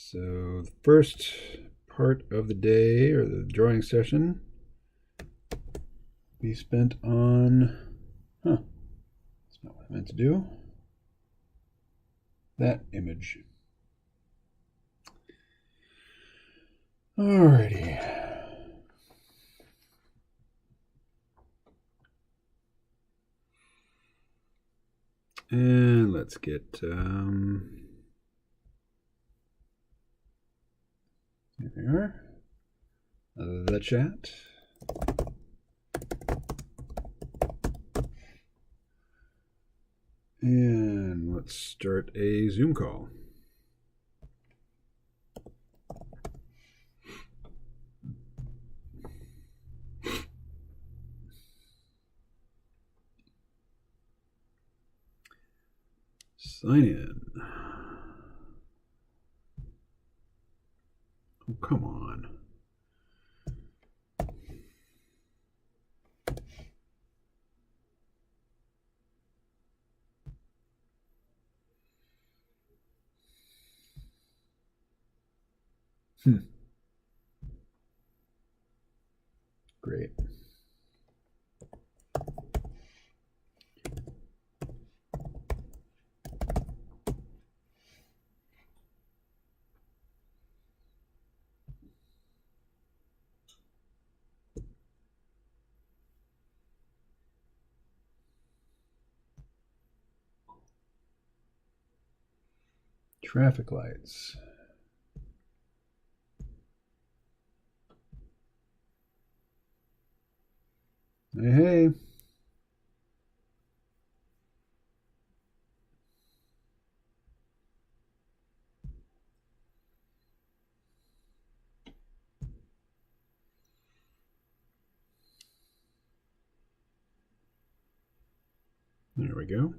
So the first part of the day, or the drawing session, we spent on, that's not what I meant to do, that image. Alrighty. And let's get, here we are, the chat. And let's start a Zoom call. Sign in. Oh, come on. Great. Traffic lights. Hey, hey. There we go.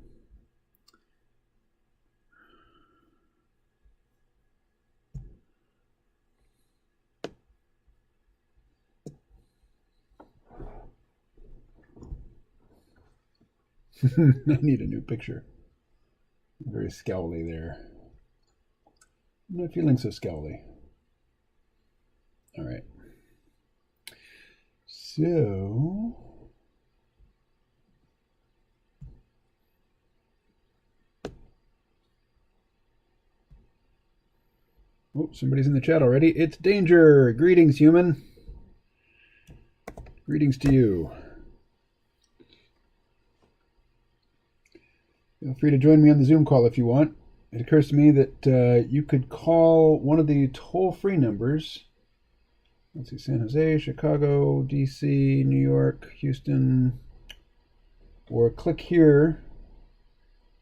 I need a new picture. I'm very scowly there. I'm not feeling so scowly. All right. So, oh, somebody's in the chat already. It's Danger. Greetings, human. Greetings to you. Feel free to join me on the Zoom call if you want. It occurs to me that you could call one of the toll-free numbers. Let's see, San Jose, Chicago, DC, New York, Houston, or click here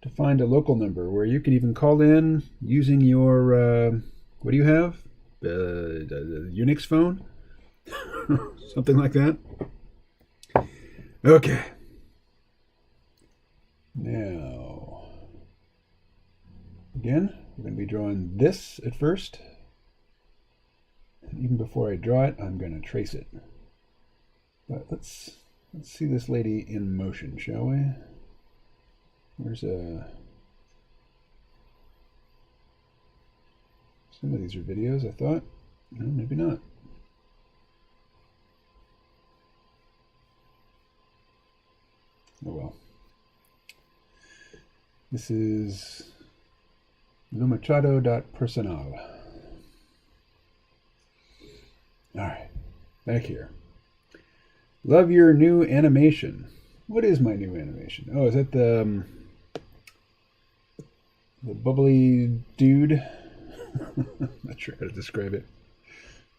to find a local number where you can even call in using your, what do you have? Unix phone? Something like that. Okay. Now, again, we're going to be drawing this at first. And even before I draw it, I'm going to trace it. But let's see this lady in motion, shall we? Where's some of these are videos, I thought. No, maybe not. Oh well. This is lumachado.personal. All right, back here. Love your new animation. What is my new animation? Oh, is that the bubbly dude? I'm not sure how to describe it.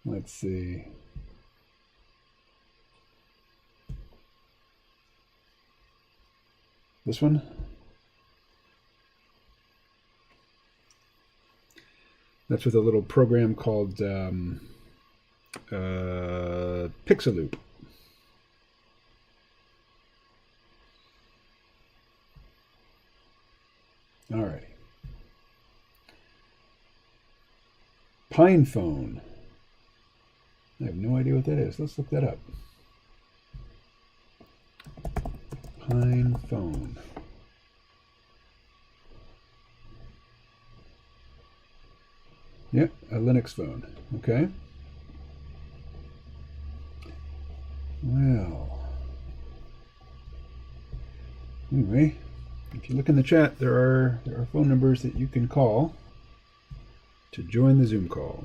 Let's see. This one? That's with a little program called Pixaloop. Alrighty. Pine phone. I have no idea what that is. Let's look that up. Pine phone. Yeah, a Linux phone. Okay. Well, anyway, if you look in the chat, there are phone numbers that you can call to join the Zoom call.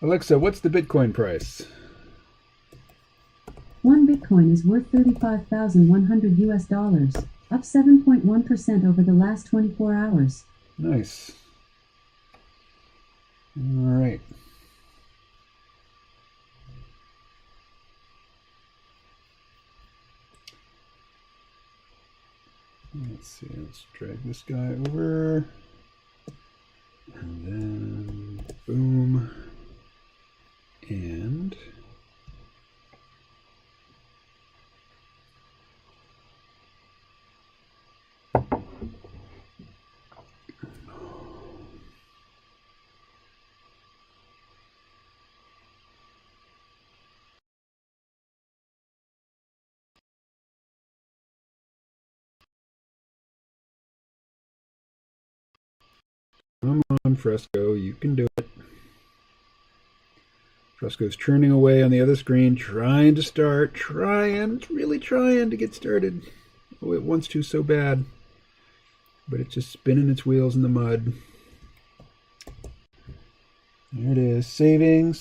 Alexa, what's the Bitcoin price? One Bitcoin is worth $35,100 US, up 7.1% over the last 24 hours. Nice. All right. Let's see, let's drag this guy over. And then, boom. And come on, Fresco, you can do it. Fresco's churning away on the other screen, trying to start, really trying to get started. Oh, it wants to so bad. But it's just spinning its wheels in the mud. There it is. Saving.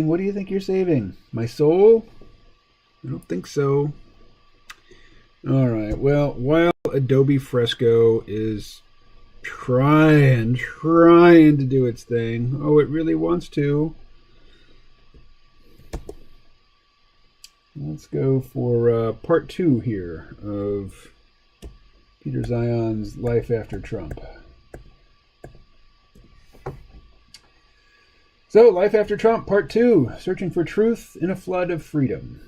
What do you think you're saving? My soul? I don't think so. All right. Well, while Adobe Fresco is trying to do its thing. Oh, it really wants to. Let's go for part 2 here of Peter Zion's Life After Trump. So, Life After Trump, part 2, Searching for Truth in a Flood of Freedom.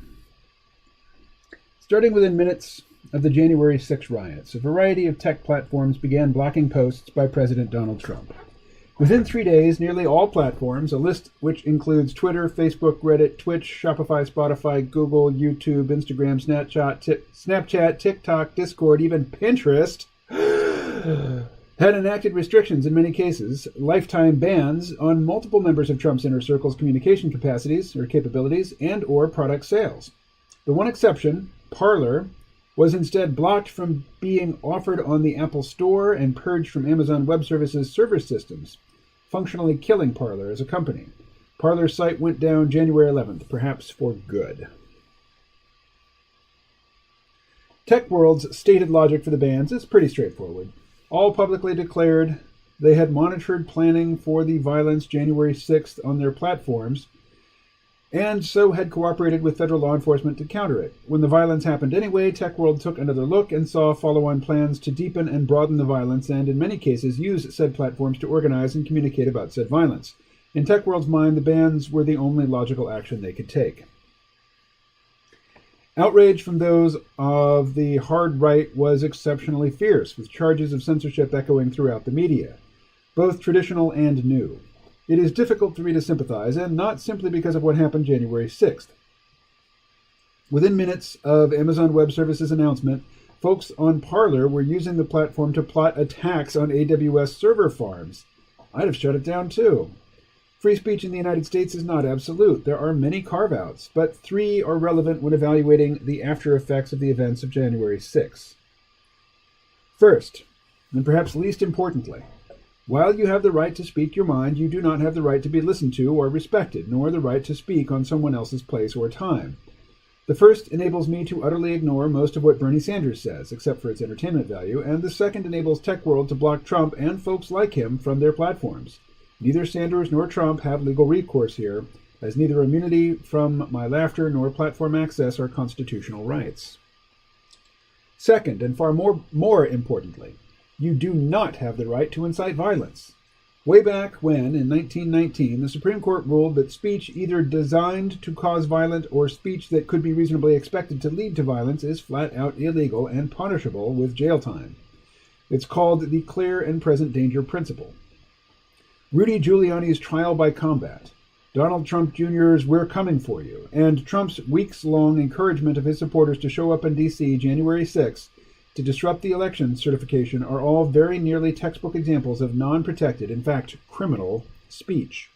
Starting within minutes of the January 6 riots, a variety of tech platforms began blocking posts by President Donald Trump. Within 3 days, nearly all platforms, a list which includes Twitter, Facebook, Reddit, Twitch, Shopify, Spotify, Google, YouTube, Instagram, Snapchat, TikTok, Discord, even Pinterest, had enacted restrictions in many cases, lifetime bans on multiple members of Trump's inner circle's communication capabilities, and or product sales. The one exception, Parler, was instead blocked from being offered on the Apple Store and purged from Amazon Web Services server systems, functionally killing Parler as a company. Parler's site went down January 11th, perhaps for good. Tech World's stated logic for the bans is pretty straightforward. All publicly declared they had monitored planning for the violence January 6th on their platforms, and so had cooperated with federal law enforcement to counter it. When the violence happened anyway, Tech World took another look and saw follow-on plans to deepen and broaden the violence and, in many cases, use said platforms to organize and communicate about said violence. In Tech World's mind, the bans were the only logical action they could take. Outrage from those of the hard right was exceptionally fierce, with charges of censorship echoing throughout the media, both traditional and new. It is difficult for me to sympathize, and not simply because of what happened January 6th. Within minutes of Amazon Web Services' announcement, folks on Parler were using the platform to plot attacks on AWS server farms. I'd have shut it down too. Free speech in the United States is not absolute. There are many carve-outs, but 3 are relevant when evaluating the after effects of the events of January 6. First, and perhaps least importantly, while you have the right to speak your mind, you do not have the right to be listened to or respected, nor the right to speak on someone else's place or time. The first enables me to utterly ignore most of what Bernie Sanders says, except for its entertainment value, and the second enables Tech World to block Trump and folks like him from their platforms. Neither Sanders nor Trump have legal recourse here, as neither immunity from my laughter nor platform access are constitutional rights. Second, and far more importantly, you do not have the right to incite violence. Way back when, in 1919, the Supreme Court ruled that speech either designed to cause violence or speech that could be reasonably expected to lead to violence is flat out illegal and punishable with jail time. It's called the clear and present danger principle. Rudy Giuliani's trial by combat, Donald Trump Jr.'s "We're coming for you," and Trump's weeks-long encouragement of his supporters to show up in D.C. January 6th to disrupt the election certification are all very nearly textbook examples of non-protected, in fact, criminal speech.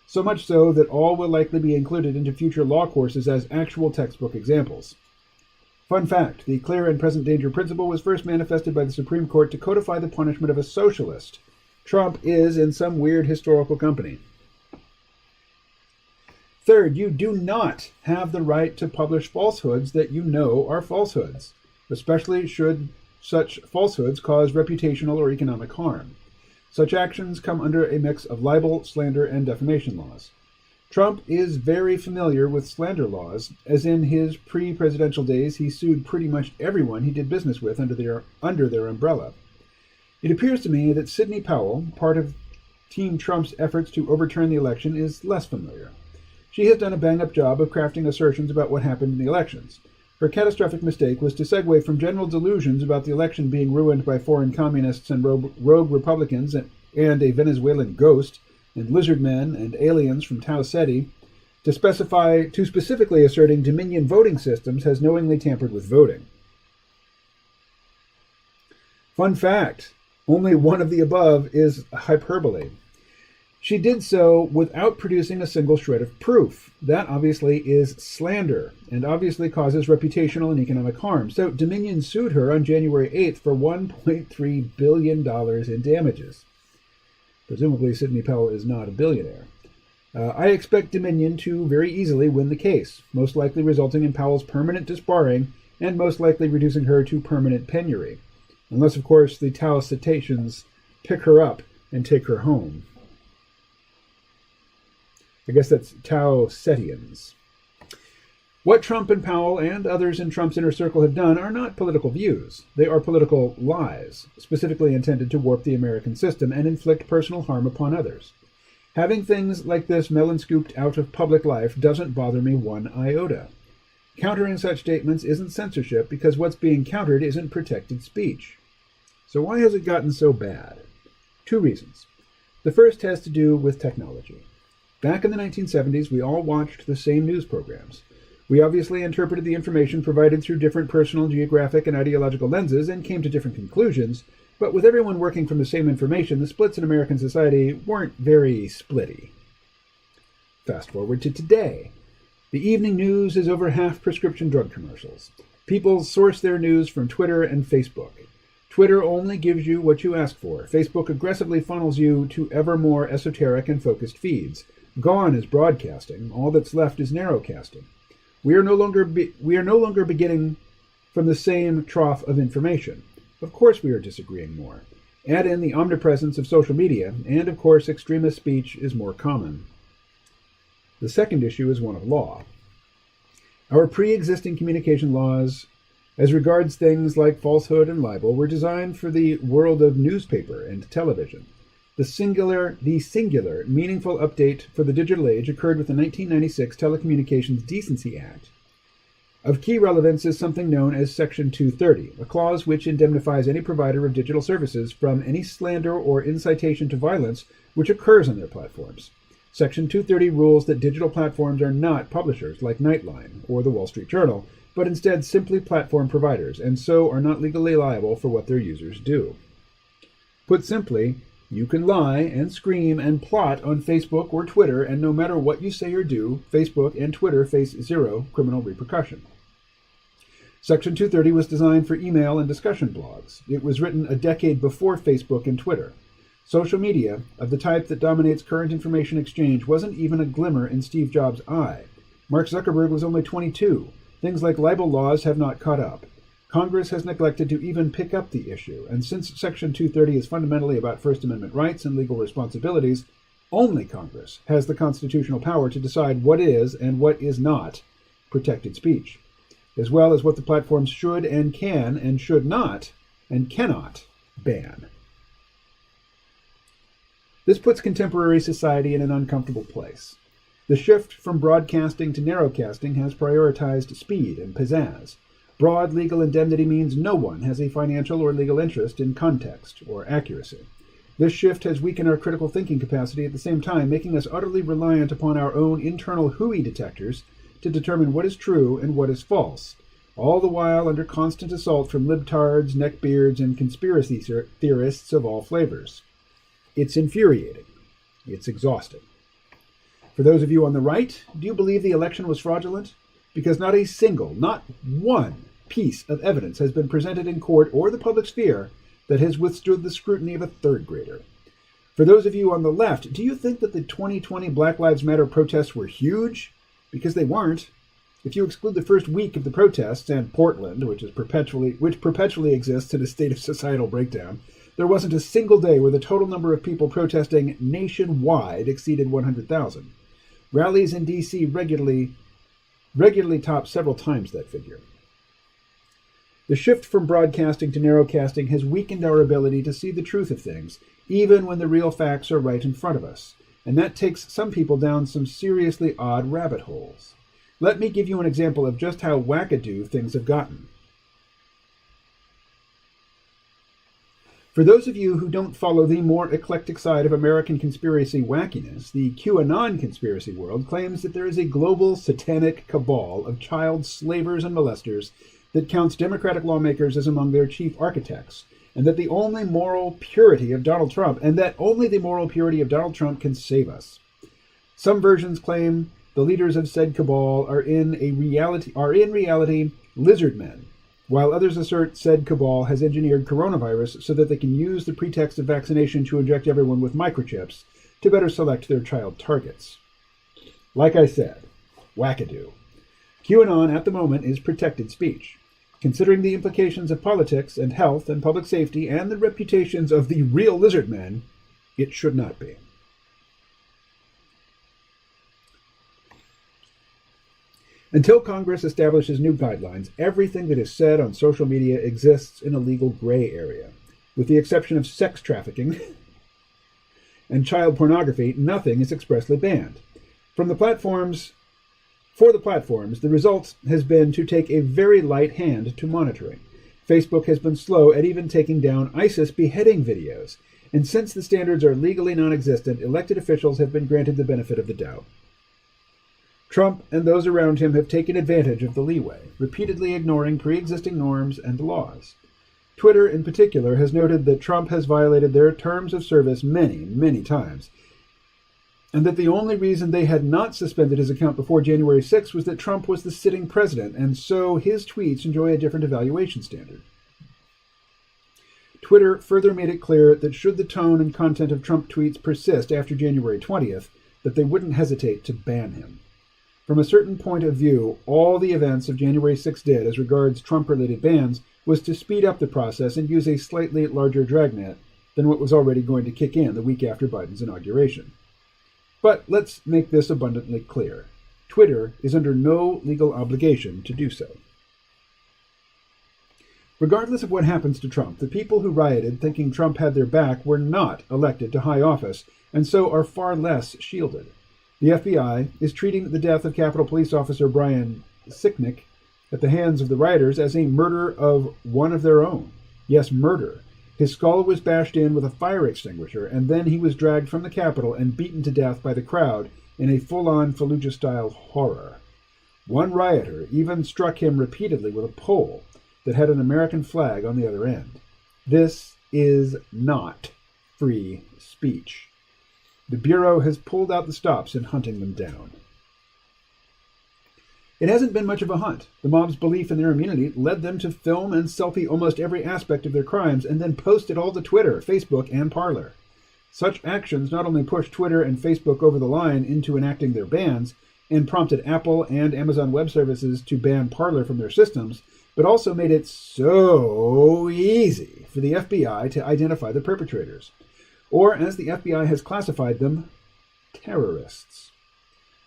So much so that all will likely be included into future law courses as actual textbook examples. Fun fact, the clear and present danger principle was first manifested by the Supreme Court to codify the punishment of a socialist. Trump is in some weird historical company. Third, you do not have the right to publish falsehoods that you know are falsehoods, especially should such falsehoods cause reputational or economic harm. Such actions come under a mix of libel, slander, and defamation laws. Trump is very familiar with slander laws, as in his pre-presidential days he sued pretty much everyone he did business with under their umbrella. It appears to me that Sidney Powell, part of Team Trump's efforts to overturn the election, is less familiar. She has done a bang-up job of crafting assertions about what happened in the elections. Her catastrophic mistake was to segue from general delusions about the election being ruined by foreign communists and rogue Republicans and a Venezuelan ghost and lizard men and aliens from Tau Ceti to specifically asserting Dominion voting systems has knowingly tampered with voting. Fun fact, only one of the above is hyperbole. She did so without producing a single shred of proof. That obviously is slander, and obviously causes reputational and economic harm. So Dominion sued her on January 8th for $1.3 billion in damages. Presumably Sidney Powell is not a billionaire. I expect Dominion to very easily win the case, most likely resulting in Powell's permanent disbarring and most likely reducing her to permanent penury. Unless, of course, the Tau Cetaceans pick her up and take her home. I guess that's Tau Cetians. What Trump and Powell and others in Trump's inner circle have done are not political views. They are political lies, specifically intended to warp the American system and inflict personal harm upon others. Having things like this melon-scooped out of public life doesn't bother me one iota. Countering such statements isn't censorship because what's being countered isn't protected speech. So why has it gotten so bad? Two reasons. The first has to do with technology. Back in the 1970s, we all watched the same news programs. We obviously interpreted the information provided through different personal, geographic, and ideological lenses and came to different conclusions, but with everyone working from the same information, the splits in American society weren't very splitty. Fast forward to today. The evening news is over half prescription drug commercials. People source their news from Twitter and Facebook. Twitter only gives you what you ask for. Facebook aggressively funnels you to ever more esoteric and focused feeds. Gone is broadcasting. All that's left is narrowcasting. We are no longer beginning from the same trough of information. Of course we are disagreeing more. Add in the omnipresence of social media, and of course extremist speech is more common. The second issue is one of law. Our pre-existing communication laws, as regards things like falsehood and libel, were designed for the world of newspaper and television. The singular, meaningful update for the digital age occurred with the 1996 Telecommunications Decency Act. Of key relevance is something known as Section 230, a clause which indemnifies any provider of digital services from any slander or incitation to violence which occurs on their platforms. Section 230 rules that digital platforms are not publishers like Nightline or the Wall Street Journal, but instead simply platform providers, and so are not legally liable for what their users do. Put simply, you can lie and scream and plot on Facebook or Twitter, and no matter what you say or do, Facebook and Twitter face zero criminal repercussion. Section 230 was designed for email and discussion blogs. It was written a decade before Facebook and Twitter. Social media, of the type that dominates current information exchange, wasn't even a glimmer in Steve Jobs' eye. Mark Zuckerberg was only 22. Things like libel laws have not caught up. Congress has neglected to even pick up the issue, and since Section 230 is fundamentally about First Amendment rights and legal responsibilities, only Congress has the constitutional power to decide what is and what is not protected speech, as well as what the platforms should and can and should not and cannot ban. This puts contemporary society in an uncomfortable place. The shift from broadcasting to narrowcasting has prioritized speed and pizzazz. Broad legal indemnity means no one has a financial or legal interest in context or accuracy. This shift has weakened our critical thinking capacity at the same time, making us utterly reliant upon our own internal hooey detectors to determine what is true and what is false, all the while under constant assault from libtards, neckbeards, and conspiracy theorists of all flavors. It's infuriating. It's exhausting. For those of you on the right, do you believe the election was fraudulent? Because not a single, not one piece of evidence has been presented in court or the public sphere that has withstood the scrutiny of a third grader. For those of you on the left, do you think that the 2020 Black Lives Matter protests were huge? Because they weren't. If you exclude the first week of the protests and Portland, which perpetually exists in a state of societal breakdown, there wasn't a single day where the total number of people protesting nationwide exceeded 100,000. Rallies in D.C. regularly top several times that figure. The shift from broadcasting to narrowcasting has weakened our ability to see the truth of things, even when the real facts are right in front of us, and that takes some people down some seriously odd rabbit holes. Let me give you an example of just how wackadoo things have gotten. For those of you who don't follow the more eclectic side of American conspiracy wackiness, the QAnon conspiracy world claims that there is a global satanic cabal of child slavers and molesters that counts Democratic lawmakers as among their chief architects, and that the only moral purity of Donald Trump can save us. Some versions claim the leaders of said cabal are in reality lizard men, while others assert said cabal has engineered coronavirus so that they can use the pretext of vaccination to inject everyone with microchips to better select their child targets. Like I said, wackadoo. QAnon at the moment is protected speech. Considering the implications of politics and health and public safety and the reputations of the real lizard men, it should not be. Until Congress establishes new guidelines, everything that is said on social media exists in a legal gray area. With the exception of sex trafficking and child pornography, nothing is expressly banned. For the platforms, the result has been to take a very light hand to monitoring. Facebook has been slow at even taking down ISIS beheading videos, and since the standards are legally non-existent, elected officials have been granted the benefit of the doubt. Trump and those around him have taken advantage of the leeway, repeatedly ignoring pre-existing norms and laws. Twitter, in particular, has noted that Trump has violated their terms of service many, many times, and that the only reason they had not suspended his account before January 6th was that Trump was the sitting president, and so his tweets enjoy a different evaluation standard. Twitter further made it clear that should the tone and content of Trump tweets persist after January 20th, that they wouldn't hesitate to ban him. From a certain point of view, all the events of January 6th did as regards Trump-related bans was to speed up the process and use a slightly larger dragnet than what was already going to kick in the week after Biden's inauguration. But let's make this abundantly clear. Twitter is under no legal obligation to do so. Regardless of what happens to Trump, the people who rioted thinking Trump had their back were not elected to high office, and so are far less shielded. The FBI is treating the death of Capitol Police Officer Brian Sicknick at the hands of the rioters as a murder of one of their own. Yes, murder. His skull was bashed in with a fire extinguisher, and then he was dragged from the Capitol and beaten to death by the crowd in a full-on Fallujah-style horror. One rioter even struck him repeatedly with a pole that had an American flag on the other end. This is not free speech. The Bureau has pulled out the stops in hunting them down. It hasn't been much of a hunt. The mob's belief in their immunity led them to film and selfie almost every aspect of their crimes and then post it all to Twitter, Facebook, and Parler. Such actions not only pushed Twitter and Facebook over the line into enacting their bans and prompted Apple and Amazon Web Services to ban Parler from their systems, but also made it so easy for the FBI to identify the perpetrators. Or, as the FBI has classified them, terrorists.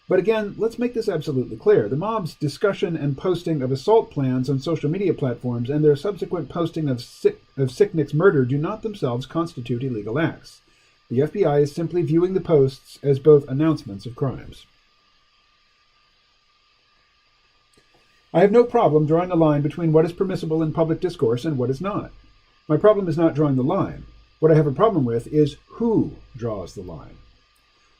But again, let's make this absolutely clear. The mob's discussion and posting of assault plans on social media platforms and their subsequent posting of Sicknick's murder do not themselves constitute illegal acts. The FBI is simply viewing the posts as both announcements of crimes. I have no problem drawing a line between what is permissible in public discourse and what is not. My problem is not drawing the line. What I have a problem with is who draws the line.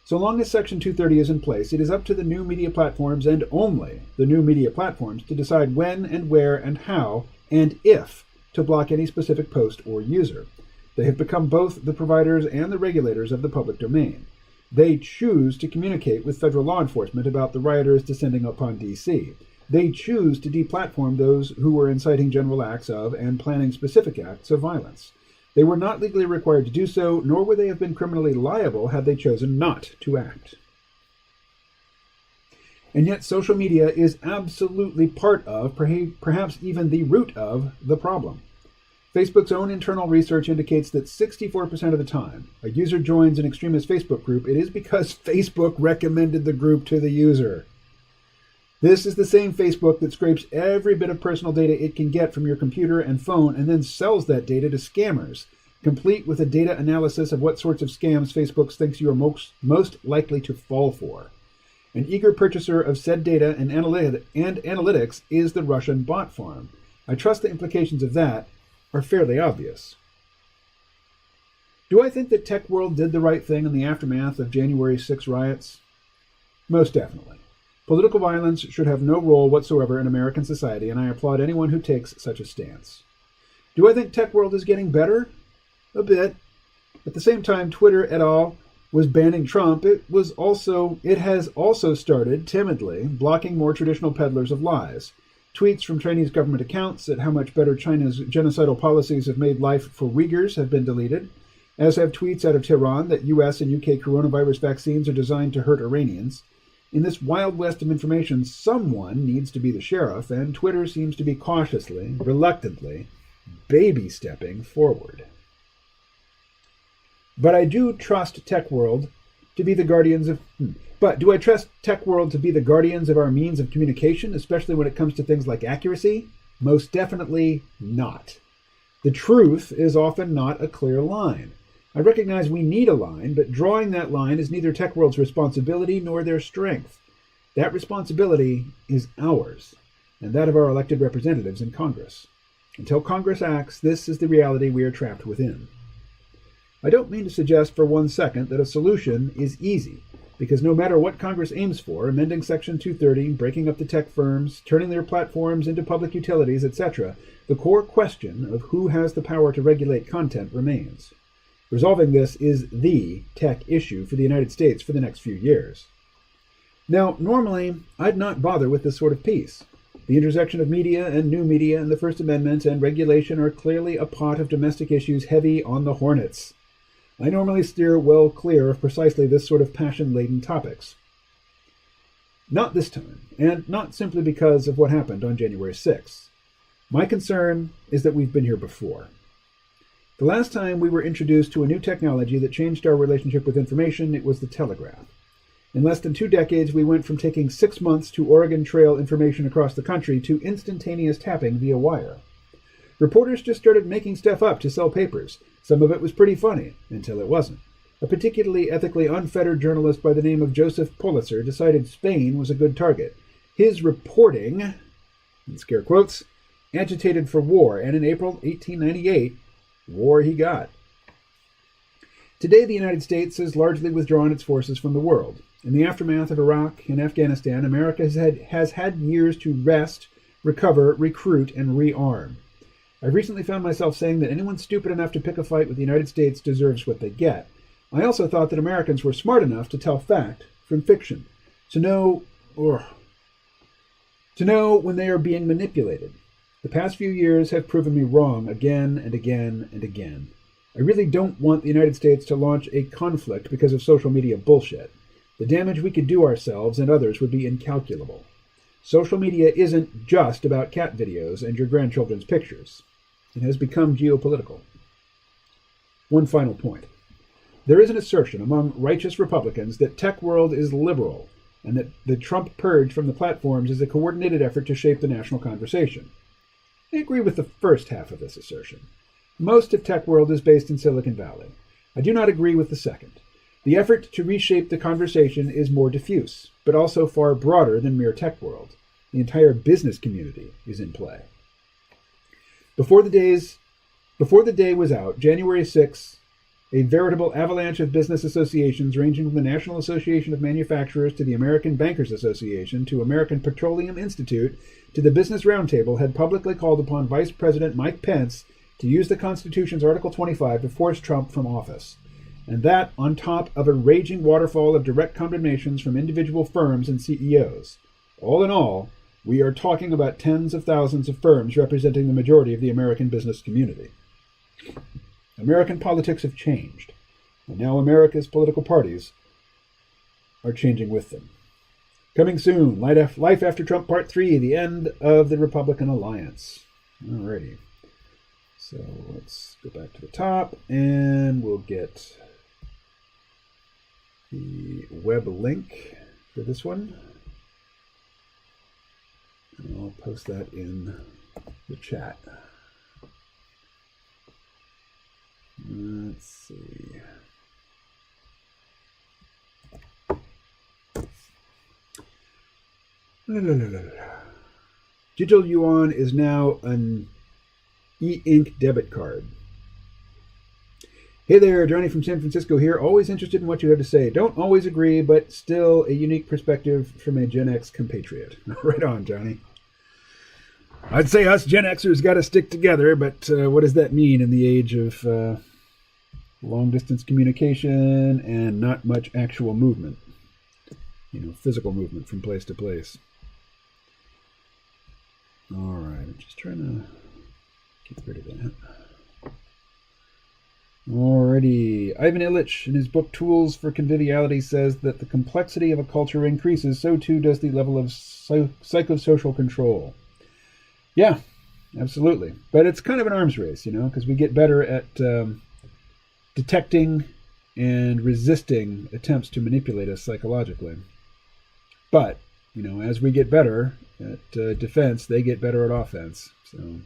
So long as Section 230 is in place, it is up to the new media platforms and only the new media platforms to decide when and where and how and if to block any specific post or user. They have become both the providers and the regulators of the public domain. They choose to communicate with federal law enforcement about the rioters descending upon D.C. They choose to deplatform those who were inciting general acts of and planning specific acts of violence. They were not legally required to do so, nor would they have been criminally liable had they chosen not to act. And yet social media is absolutely part of, perhaps even the root of, the problem. Facebook's own internal research indicates that 64% of the time a user joins an extremist Facebook group, it is because Facebook recommended the group to the user. This is the same Facebook that scrapes every bit of personal data it can get from your computer and phone and then sells that data to scammers, complete with a data analysis of what sorts of scams Facebook thinks you are most likely to fall for. An eager purchaser of said data and analytics is the Russian bot farm. I trust the implications of that are fairly obvious. Do I think that Tech World did the right thing in the aftermath of January 6 riots? Most definitely. Political violence should have no role whatsoever in American society, and I applaud anyone who takes such a stance. Do I think Tech World is getting better? A bit. At the same time Twitter et al. Was banning Trump, it has also started, timidly, blocking more traditional peddlers of lies. Tweets from Chinese government accounts at how much better China's genocidal policies have made life for Uyghurs have been deleted, as have tweets out of Tehran that US and UK coronavirus vaccines are designed to hurt Iranians. In this wild west of information, someone needs to be the sheriff, and Twitter seems to be cautiously, reluctantly, baby-stepping forward. But I do trust Tech World to be the guardians of... But do I trust Tech World to be the guardians of our means of communication, especially when it comes to things like accuracy? Most definitely not. The truth is often not a clear line. I recognize we need a line, but drawing that line is neither Tech World's responsibility nor their strength. That responsibility is ours, and that of our elected representatives in Congress. Until Congress acts, this is the reality we are trapped within. I don't mean to suggest for 1 second that a solution is easy, because no matter what Congress aims for, amending Section 230, breaking up the tech firms, turning their platforms into public utilities, etc., the core question of who has the power to regulate content remains. Resolving this is the tech issue for the United States for the next few years. Now, normally, I'd not bother with this sort of piece. The intersection of media and new media and the First Amendment and regulation are clearly a pot of domestic issues heavy on the hornets. I normally steer well clear of precisely this sort of passion-laden topics. Not this time, and not simply because of what happened on January 6th. My concern is that we've been here before. The last time we were introduced to a new technology that changed our relationship with information, it was the telegraph. In less than 2 decades, we went from taking 6 months to Oregon Trail information across the country to instantaneous tapping via wire. Reporters just started making stuff up to sell papers. Some of it was pretty funny, until it wasn't. A particularly ethically unfettered journalist by the name of Joseph Pulitzer decided Spain was a good target. His reporting, in scare quotes, agitated for war, and in April 1898, war he got. Today, the United States has largely withdrawn its forces from the world. In the aftermath of Iraq and Afghanistan, America has had years to rest, recover, recruit, and rearm. I've recently found myself saying that anyone stupid enough to pick a fight with the United States deserves what they get. I also thought that Americans were smart enough to tell fact from fiction, to know when they are being manipulated. The past few years have proven me wrong again and again and again. I really don't want the United States to launch a conflict because of social media bullshit. The damage we could do ourselves and others would be incalculable. Social media isn't just about cat videos and your grandchildren's pictures. It has become geopolitical. One final point. There is an assertion among righteous Republicans that Tech World is liberal and that the Trump purge from the platforms is a coordinated effort to shape the national conversation. I agree with the first half of this assertion. Most of Tech World is based in Silicon Valley. I do not agree with the second. The effort to reshape the conversation is more diffuse, but also far broader than mere Tech World. The entire business community is in play. Before the day was out, January 6th a veritable avalanche of business associations ranging from the National Association of Manufacturers to the American Bankers Association to American Petroleum Institute to the Business Roundtable had publicly called upon Vice President Mike Pence to use the Constitution's Article 25 to force Trump from office. And that on top of a raging waterfall of direct condemnations from individual firms and CEOs. All in all, we are talking about tens of thousands of firms representing the majority of the American business community. American politics have changed, and now America's political parties are changing with them. Coming soon, Life After Trump Part 3, the end of the Republican Alliance. Alrighty. So let's go back to the top, and we'll get the web link for this one. And I'll post that in the chat. Let's see. Digital yuan is now an e-ink debit card. Hey there, Johnny from San Francisco here. Always interested in what you have to say. Don't always agree, but still a unique perspective from a Gen X compatriot. Right on, Johnny. I'd say us Gen Xers got to stick together, but what does that mean in the age of long-distance communication and not much actual movement? Physical movement from place to place. All right, I'm just trying to get rid of that. Alrighty. Ivan Illich, in his book Tools for Conviviality, says that the complexity of a culture increases, so too does the level of psychosocial control. Yeah, absolutely. But it's kind of an arms race, because we get better at detecting and resisting attempts to manipulate us psychologically. But, as we get better at defense, they get better at offense. So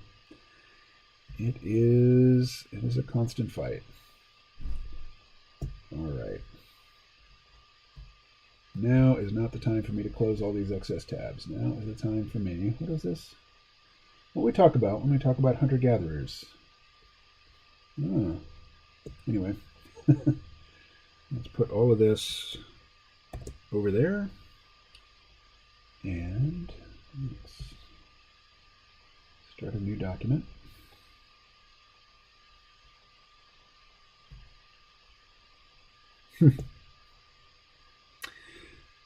it is a constant fight. All right. Now is not the time for me to close all these excess tabs. Now is the time for me. What is this? What we talk about when we talk about hunter-gatherers. Anyway, let's put all of this over there. And let's start a new document.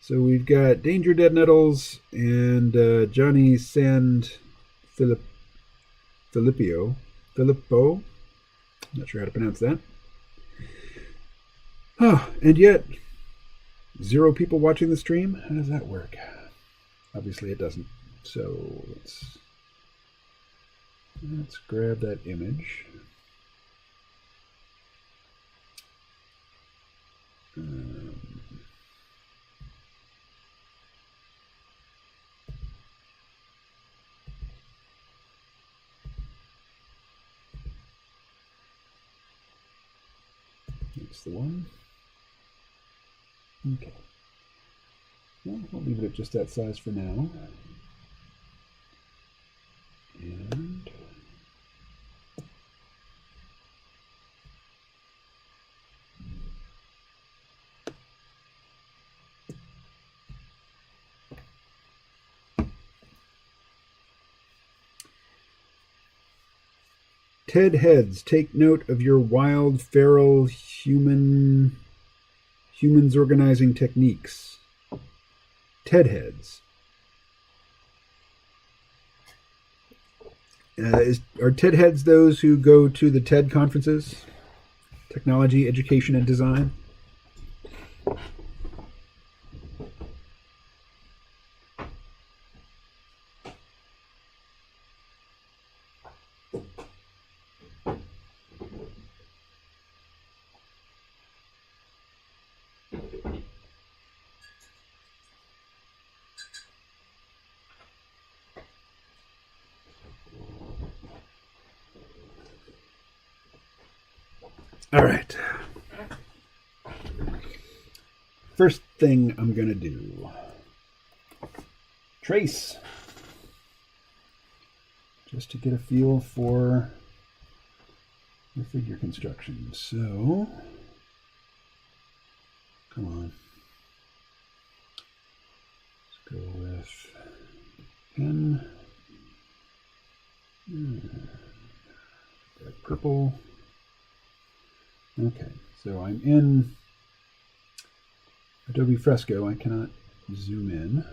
So we've got Danger Dead Nettles and Johnny Sand Filippo. Not sure how to pronounce that. And yet, 0 people watching the stream? How does that work? Obviously it doesn't. So let's grab that image. That's the one. Okay. Well, I'll leave it at just that size for now. And Ted Heads, take note of your wild, feral humans organizing techniques. TED Heads. Are TED Heads those who go to the TED conferences? Technology, Education, and Design? All right. First thing I'm going to do. Trace. Just to get a feel for the figure construction. So, come on. Let's go with pen. Dark purple. Okay, so I'm in Adobe Fresco. I cannot zoom in.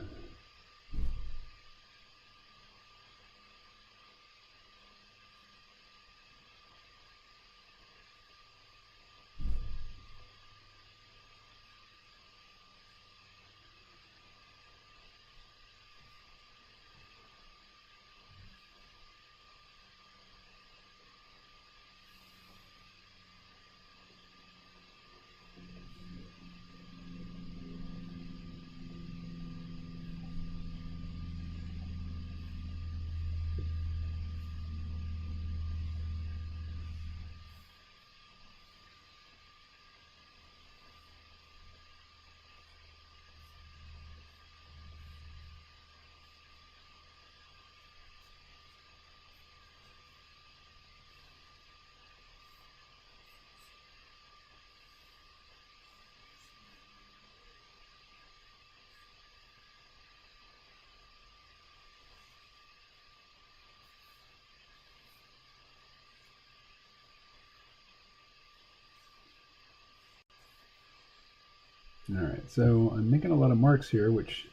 All right, so I'm making a lot of marks here, which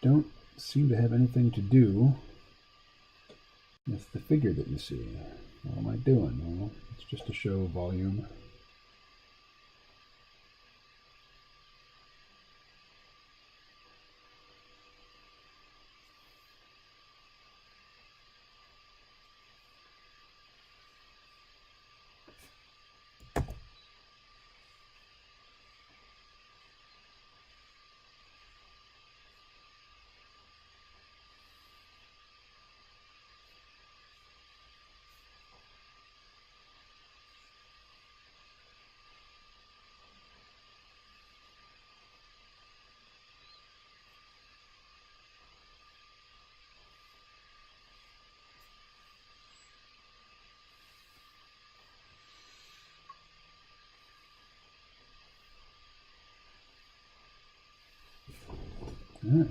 don't seem to have anything to do with the figure that you see. What am I doing? Well, it's just to show volume. All right.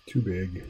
Too big.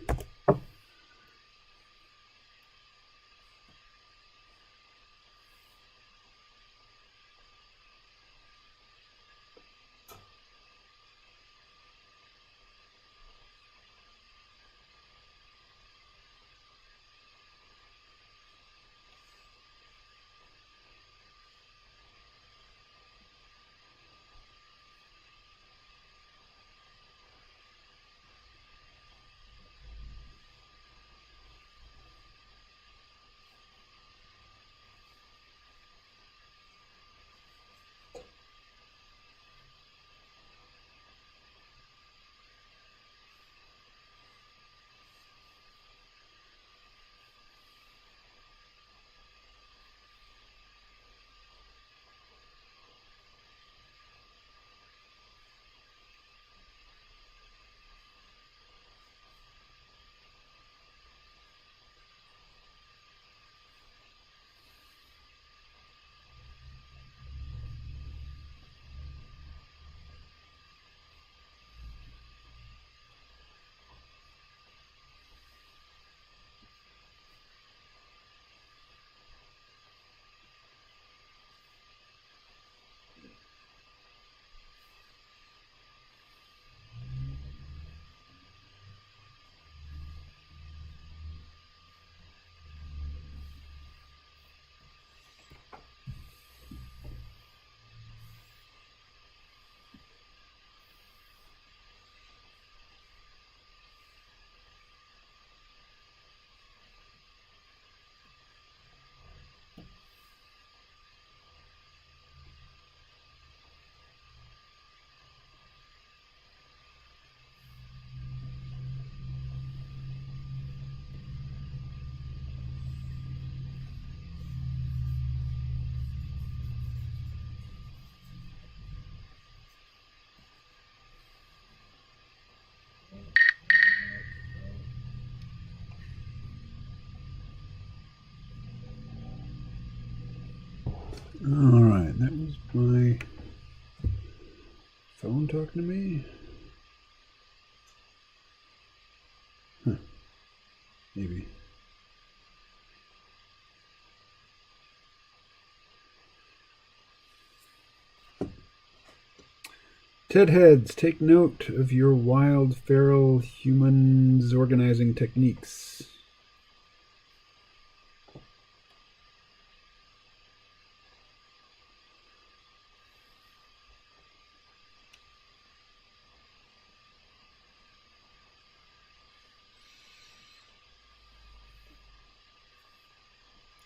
All right, that was my phone talking to me. Huh. Maybe. Ted Heads, take note of your wild feral humans organizing techniques.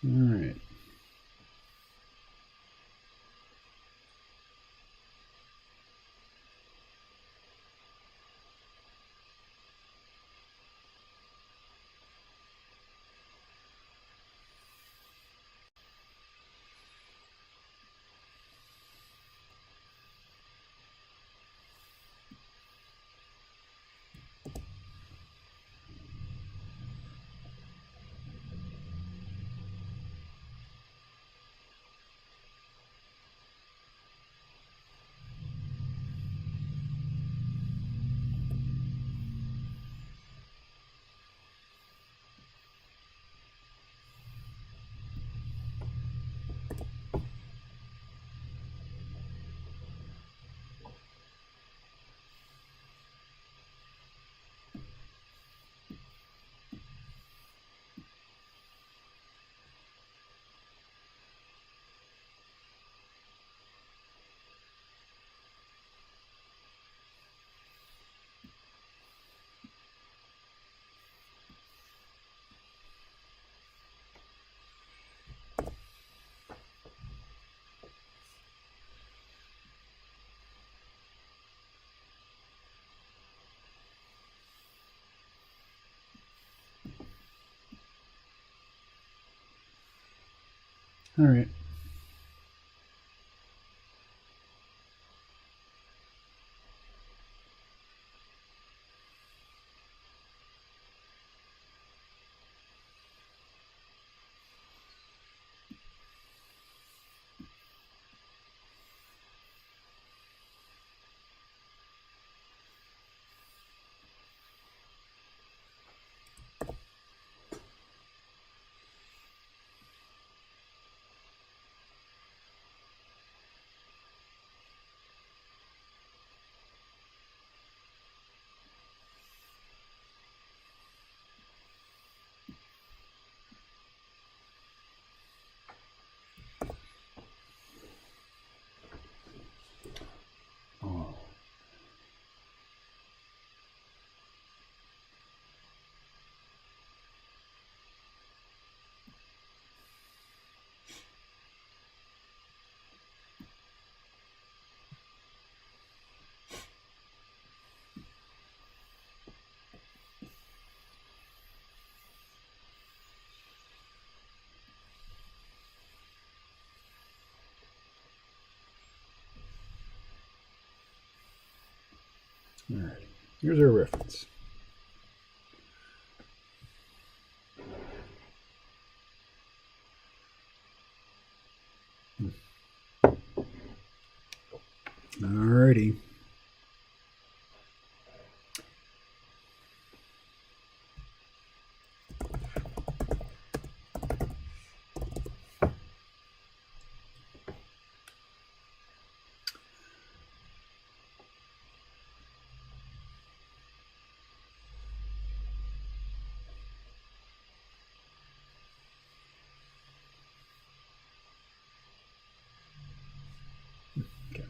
All right. All right. Oh. All right. Here's our reference. All righty. Okay.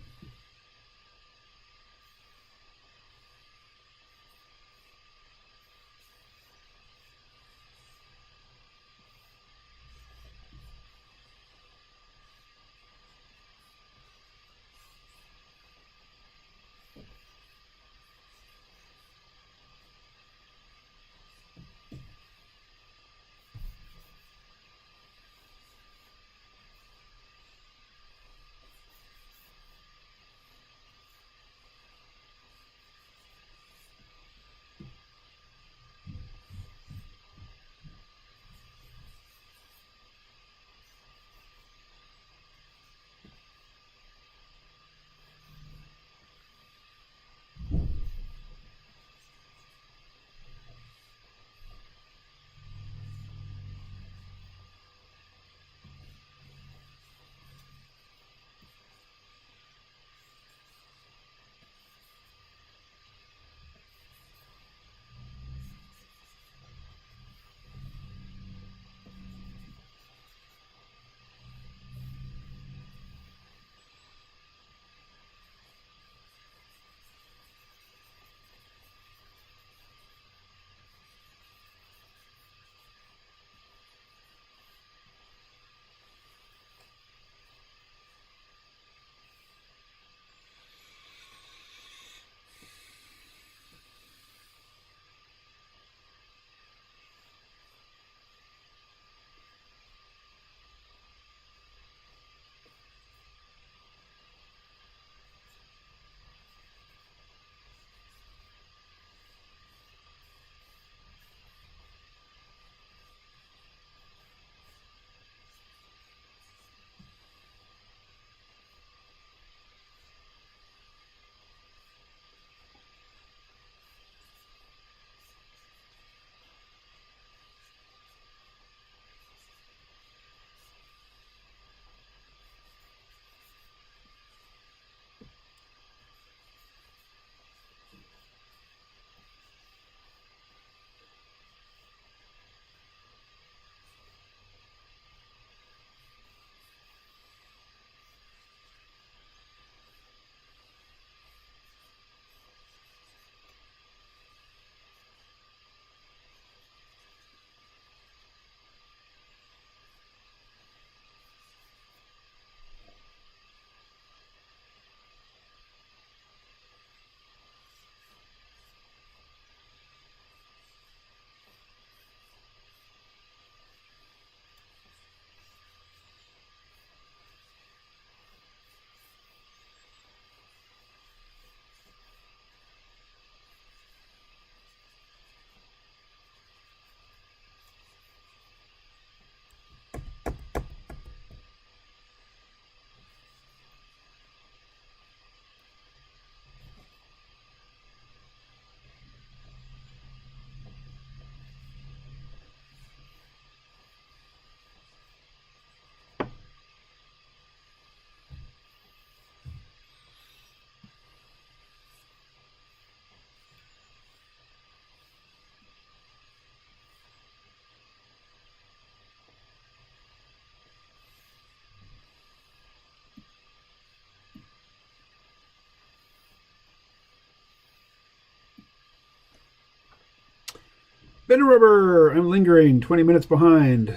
Ben Rubber, I'm lingering, 20 minutes behind.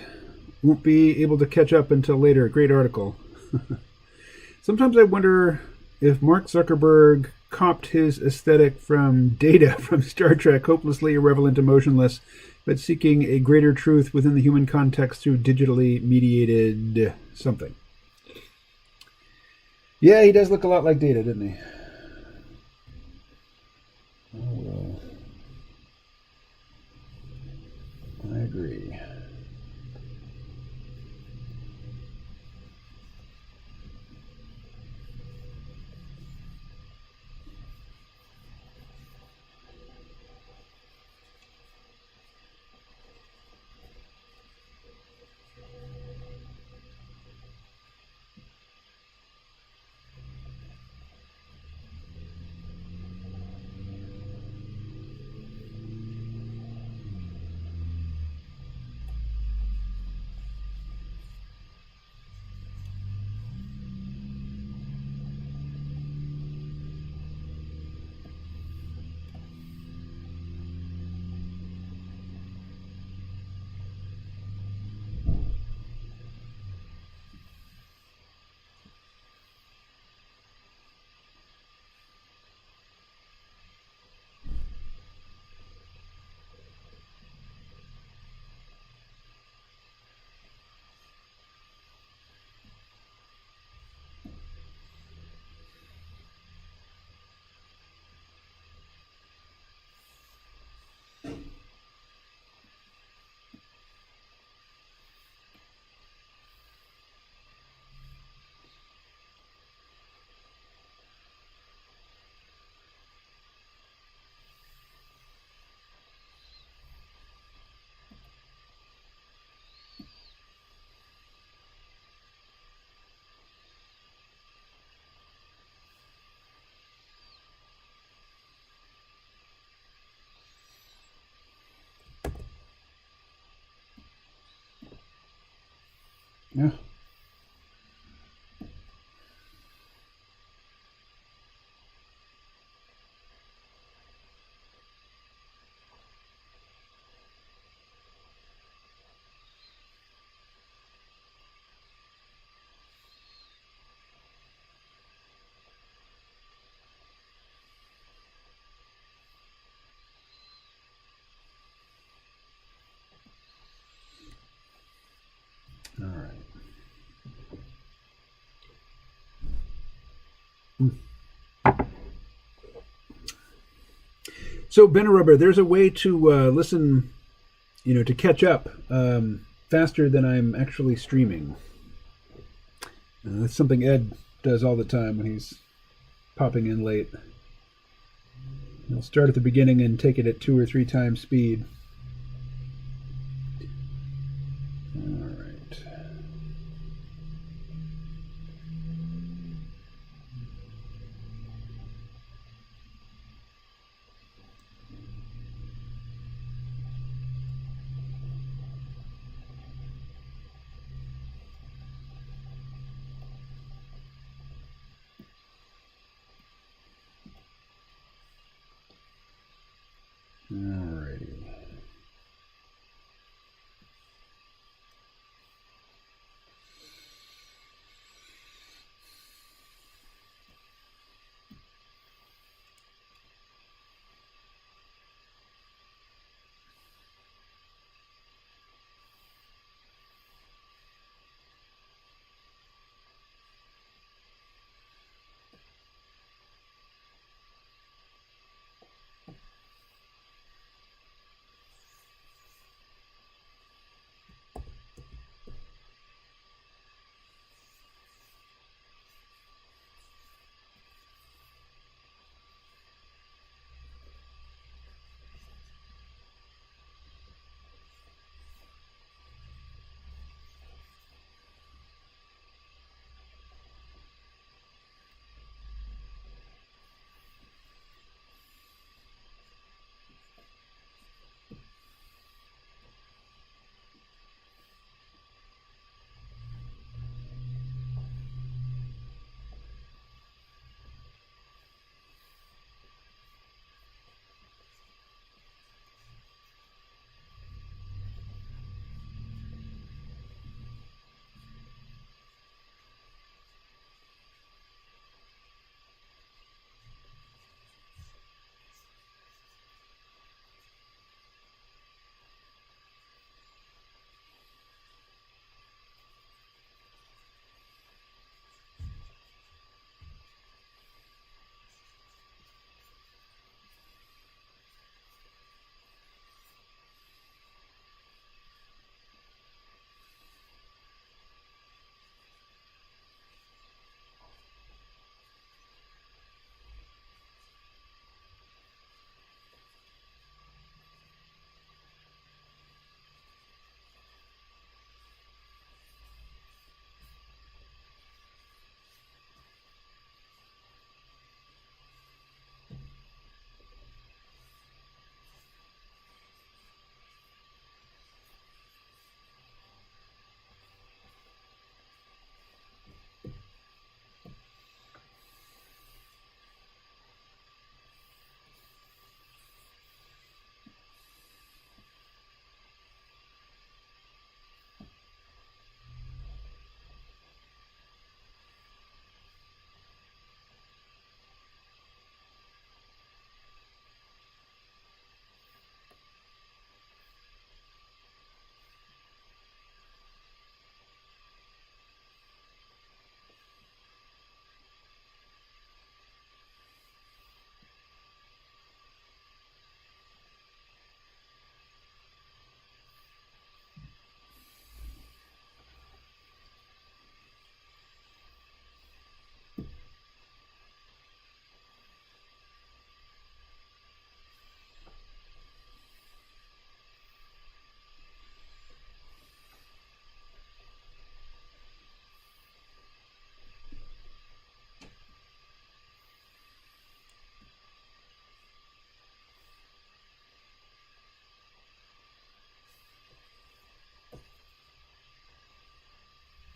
Won't be able to catch up until later. Great article. Sometimes I wonder if Mark Zuckerberg copped his aesthetic from Data from Star Trek, hopelessly irrelevant and emotionless, but seeking a greater truth within the human context through digitally mediated something. Yeah, he does look a lot like Data, doesn't he? Oh, well. I agree. Yeah. All right. So, Ben Rubber, there's a way to listen, to catch up faster than I'm actually streaming. That's something Ed does all the time when he's popping in late. He'll start at the beginning and take it at 2 or 3 times speed. All right. Alrighty.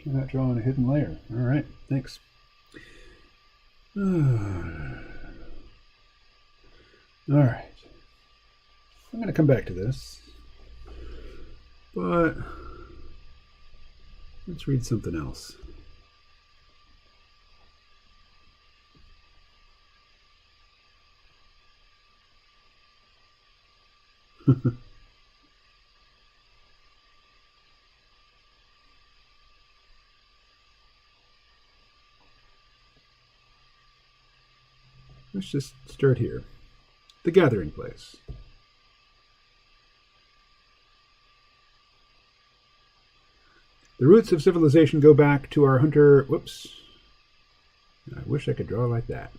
You're not drawing a hidden layer. All right, thanks. All right. I'm going to come back to this, but let's read something else. Let's just start here. The gathering place. The roots of civilization go back to our hunter... Whoops. I wish I could draw like that.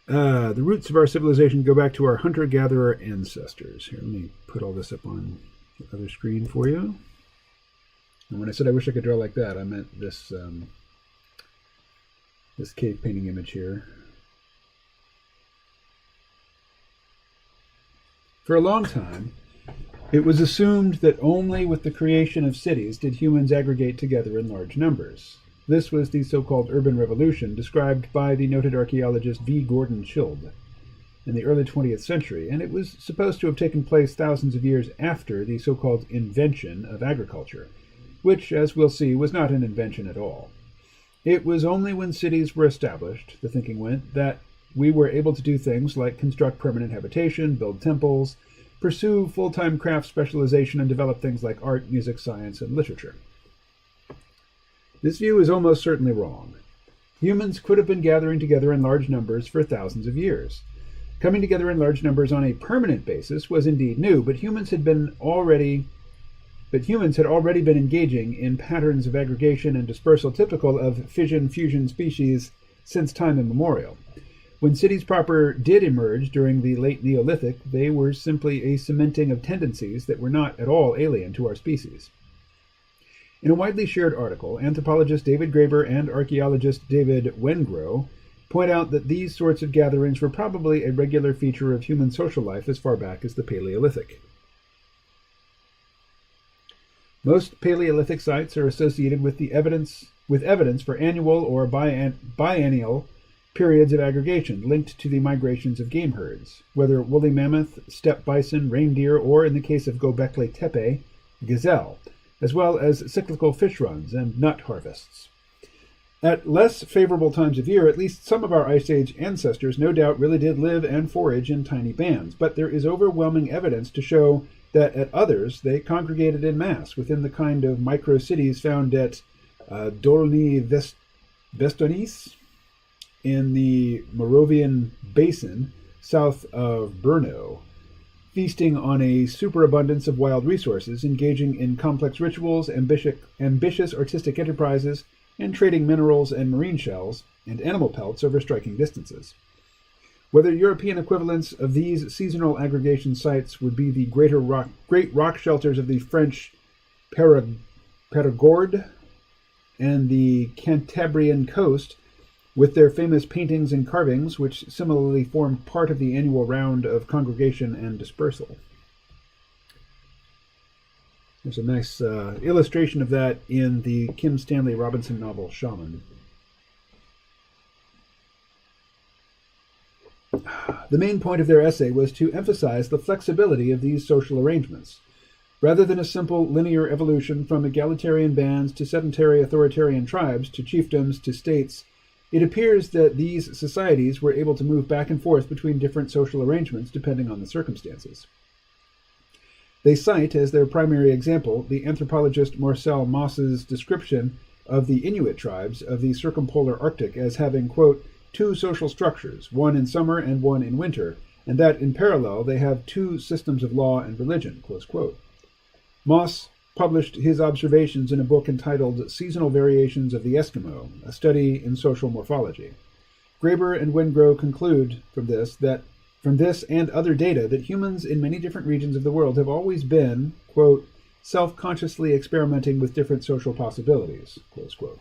The roots of our civilization go back to our hunter-gatherer ancestors. Here, let me put all this up on the other screen for you. And when I said I wish I could draw like that, I meant this this cave painting image here. For a long time, it was assumed that only with the creation of cities did humans aggregate together in large numbers. This was the so-called urban revolution described by the noted archaeologist V. Gordon Childe in the early 20th century, and it was supposed to have taken place thousands of years after the so-called invention of agriculture, which, as we'll see, was not an invention at all. It was only when cities were established, the thinking went, that we were able to do things like construct permanent habitation, build temples, pursue full-time craft specialization, and develop things like art, music, science, and literature. This view is almost certainly wrong. Humans could have been gathering together in large numbers for thousands of years. Coming together in large numbers on a permanent basis was indeed new, but humans had already been engaging in patterns of aggregation and dispersal typical of fission-fusion species since time immemorial. When cities proper did emerge during the late Neolithic, they were simply a cementing of tendencies that were not at all alien to our species. In a widely shared article, anthropologist David Graeber and archaeologist David Wengrow point out that these sorts of gatherings were probably a regular feature of human social life as far back as the Paleolithic. Most Paleolithic sites are associated with evidence for annual or biennial periods of aggregation linked to the migrations of game herds, whether woolly mammoth, steppe bison, reindeer, or, in the case of Göbekli Tepe, gazelle, as well as cyclical fish runs and nut harvests. At less favorable times of year, at least some of our Ice Age ancestors no doubt really did live and forage in tiny bands, but there is overwhelming evidence to show that at others they congregated in mass within the kind of micro-cities found at Dolny Vestonis in the Moravian Basin south of Brno, feasting on a superabundance of wild resources, engaging in complex rituals, ambitious artistic enterprises, and trading minerals and marine shells and animal pelts over striking distances. Whether European equivalents of these seasonal aggregation sites would be the great rock shelters of the French Périgord and the Cantabrian coast, with their famous paintings and carvings, which similarly formed part of the annual round of congregation and dispersal. There's a nice illustration of that in the Kim Stanley Robinson novel, Shaman. The main point of their essay was to emphasize the flexibility of these social arrangements. Rather than a simple linear evolution from egalitarian bands to sedentary authoritarian tribes to chiefdoms to states, it appears that these societies were able to move back and forth between different social arrangements depending on the circumstances. They cite as their primary example the anthropologist Marcel Mauss's description of the Inuit tribes of the circumpolar Arctic as having, quote, two social structures, one in summer and one in winter, and that in parallel they have two systems of law and religion, close quote. Mauss published his observations in a book entitled Seasonal Variations of the Eskimo, a study in social morphology. Graeber and Wengrow conclude from this and other data that humans in many different regions of the world have always been, quote, self-consciously experimenting with different social possibilities, close quote.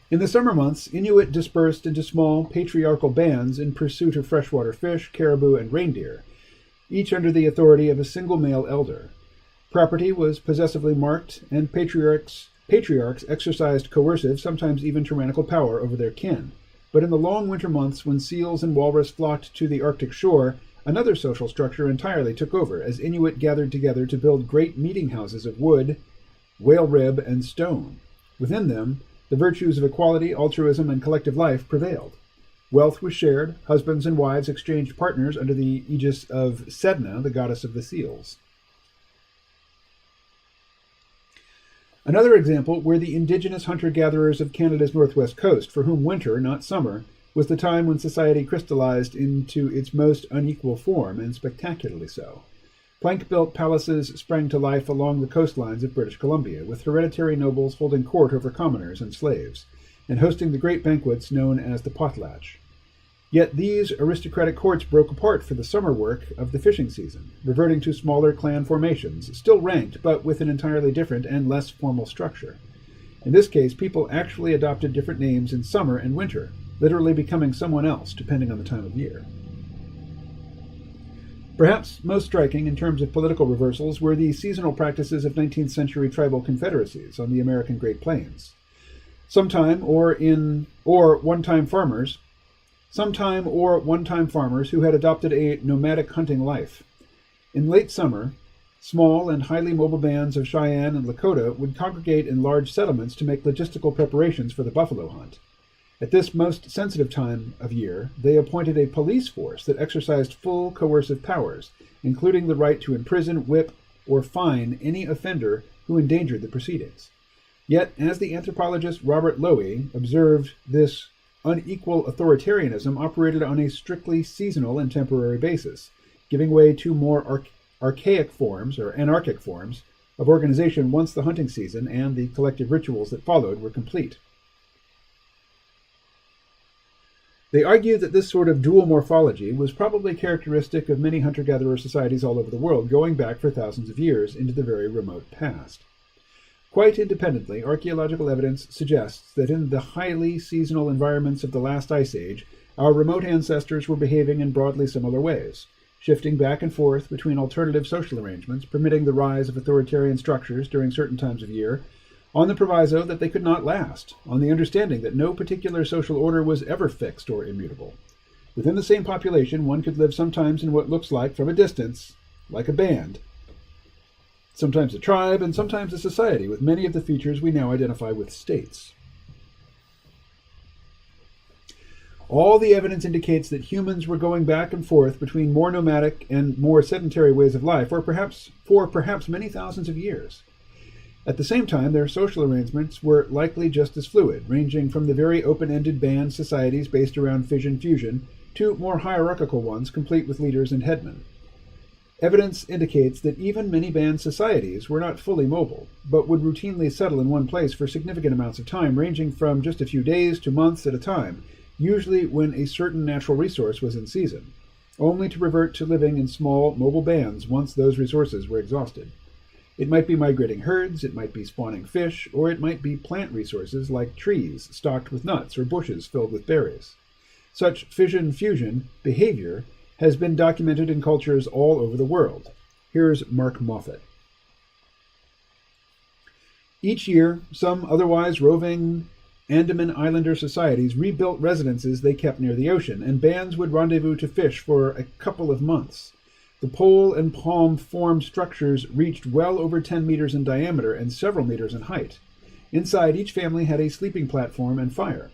In the summer months, Inuit dispersed into small patriarchal bands in pursuit of freshwater fish, caribou, and reindeer, each under the authority of a single male elder. Property was possessively marked, and patriarchs exercised coercive, sometimes even tyrannical power over their kin. But in the long winter months, when seals and walrus flocked to the Arctic shore, another social structure entirely took over, as Inuit gathered together to build great meeting houses of wood, whale rib, and stone. Within them, the virtues of equality, altruism, and collective life prevailed. Wealth was shared. Husbands and wives exchanged partners under the aegis of Sedna, the goddess of the seals. Another example were the indigenous hunter-gatherers of Canada's northwest coast, for whom winter, not summer, was the time when society crystallized into its most unequal form, and spectacularly so. Plank-built palaces sprang to life along the coastlines of British Columbia, with hereditary nobles holding court over commoners and slaves, and hosting the great banquets known as the potlatch. Yet these aristocratic courts broke apart for the summer work of the fishing season, reverting to smaller clan formations, still ranked, but with an entirely different and less formal structure. In this case, people actually adopted different names in summer and winter, literally becoming someone else, depending on the time of year. Perhaps most striking in terms of political reversals were the seasonal practices of 19th century tribal confederacies on the American Great Plains. Sometime or one-time farmers who had adopted a nomadic hunting life. In late summer, small and highly mobile bands of Cheyenne and Lakota would congregate in large settlements to make logistical preparations for the buffalo hunt. At this most sensitive time of year, they appointed a police force that exercised full coercive powers, including the right to imprison, whip, or fine any offender who endangered the proceedings. Yet, as the anthropologist Robert Lowy observed, this unequal authoritarianism operated on a strictly seasonal and temporary basis, giving way to more anarchic forms of organization once the hunting season and the collective rituals that followed were complete. They argue that this sort of dual morphology was probably characteristic of many hunter-gatherer societies all over the world, going back for thousands of years into the very remote past. Quite independently, archaeological evidence suggests that in the highly seasonal environments of the last ice age, our remote ancestors were behaving in broadly similar ways, shifting back and forth between alternative social arrangements, permitting the rise of authoritarian structures during certain times of year, on the proviso that they could not last, on the understanding that no particular social order was ever fixed or immutable. Within the same population, one could live sometimes in what looks like, from a distance, like a band, sometimes a tribe, and sometimes a society, with many of the features we now identify with states. All the evidence indicates that humans were going back and forth between more nomadic and more sedentary ways of life, for perhaps many thousands of years. At the same time, their social arrangements were likely just as fluid, ranging from the very open-ended band societies based around fission-fusion to more hierarchical ones complete with leaders and headmen. Evidence indicates that even many band societies were not fully mobile, but would routinely settle in one place for significant amounts of time, ranging from just a few days to months at a time, usually when a certain natural resource was in season, only to revert to living in small, mobile bands once those resources were exhausted. It might be migrating herds, it might be spawning fish, or it might be plant resources like trees stocked with nuts or bushes filled with berries. Such fission-fusion behavior has been documented in cultures all over the world. Here's Mark Moffat. Each year, some otherwise roving Andaman Islander societies rebuilt residences they kept near the ocean, and bands would rendezvous to fish for a couple of months. The pole and palm-formed structures reached well over 10 meters in diameter and several meters in height. Inside, each family had a sleeping platform and fire.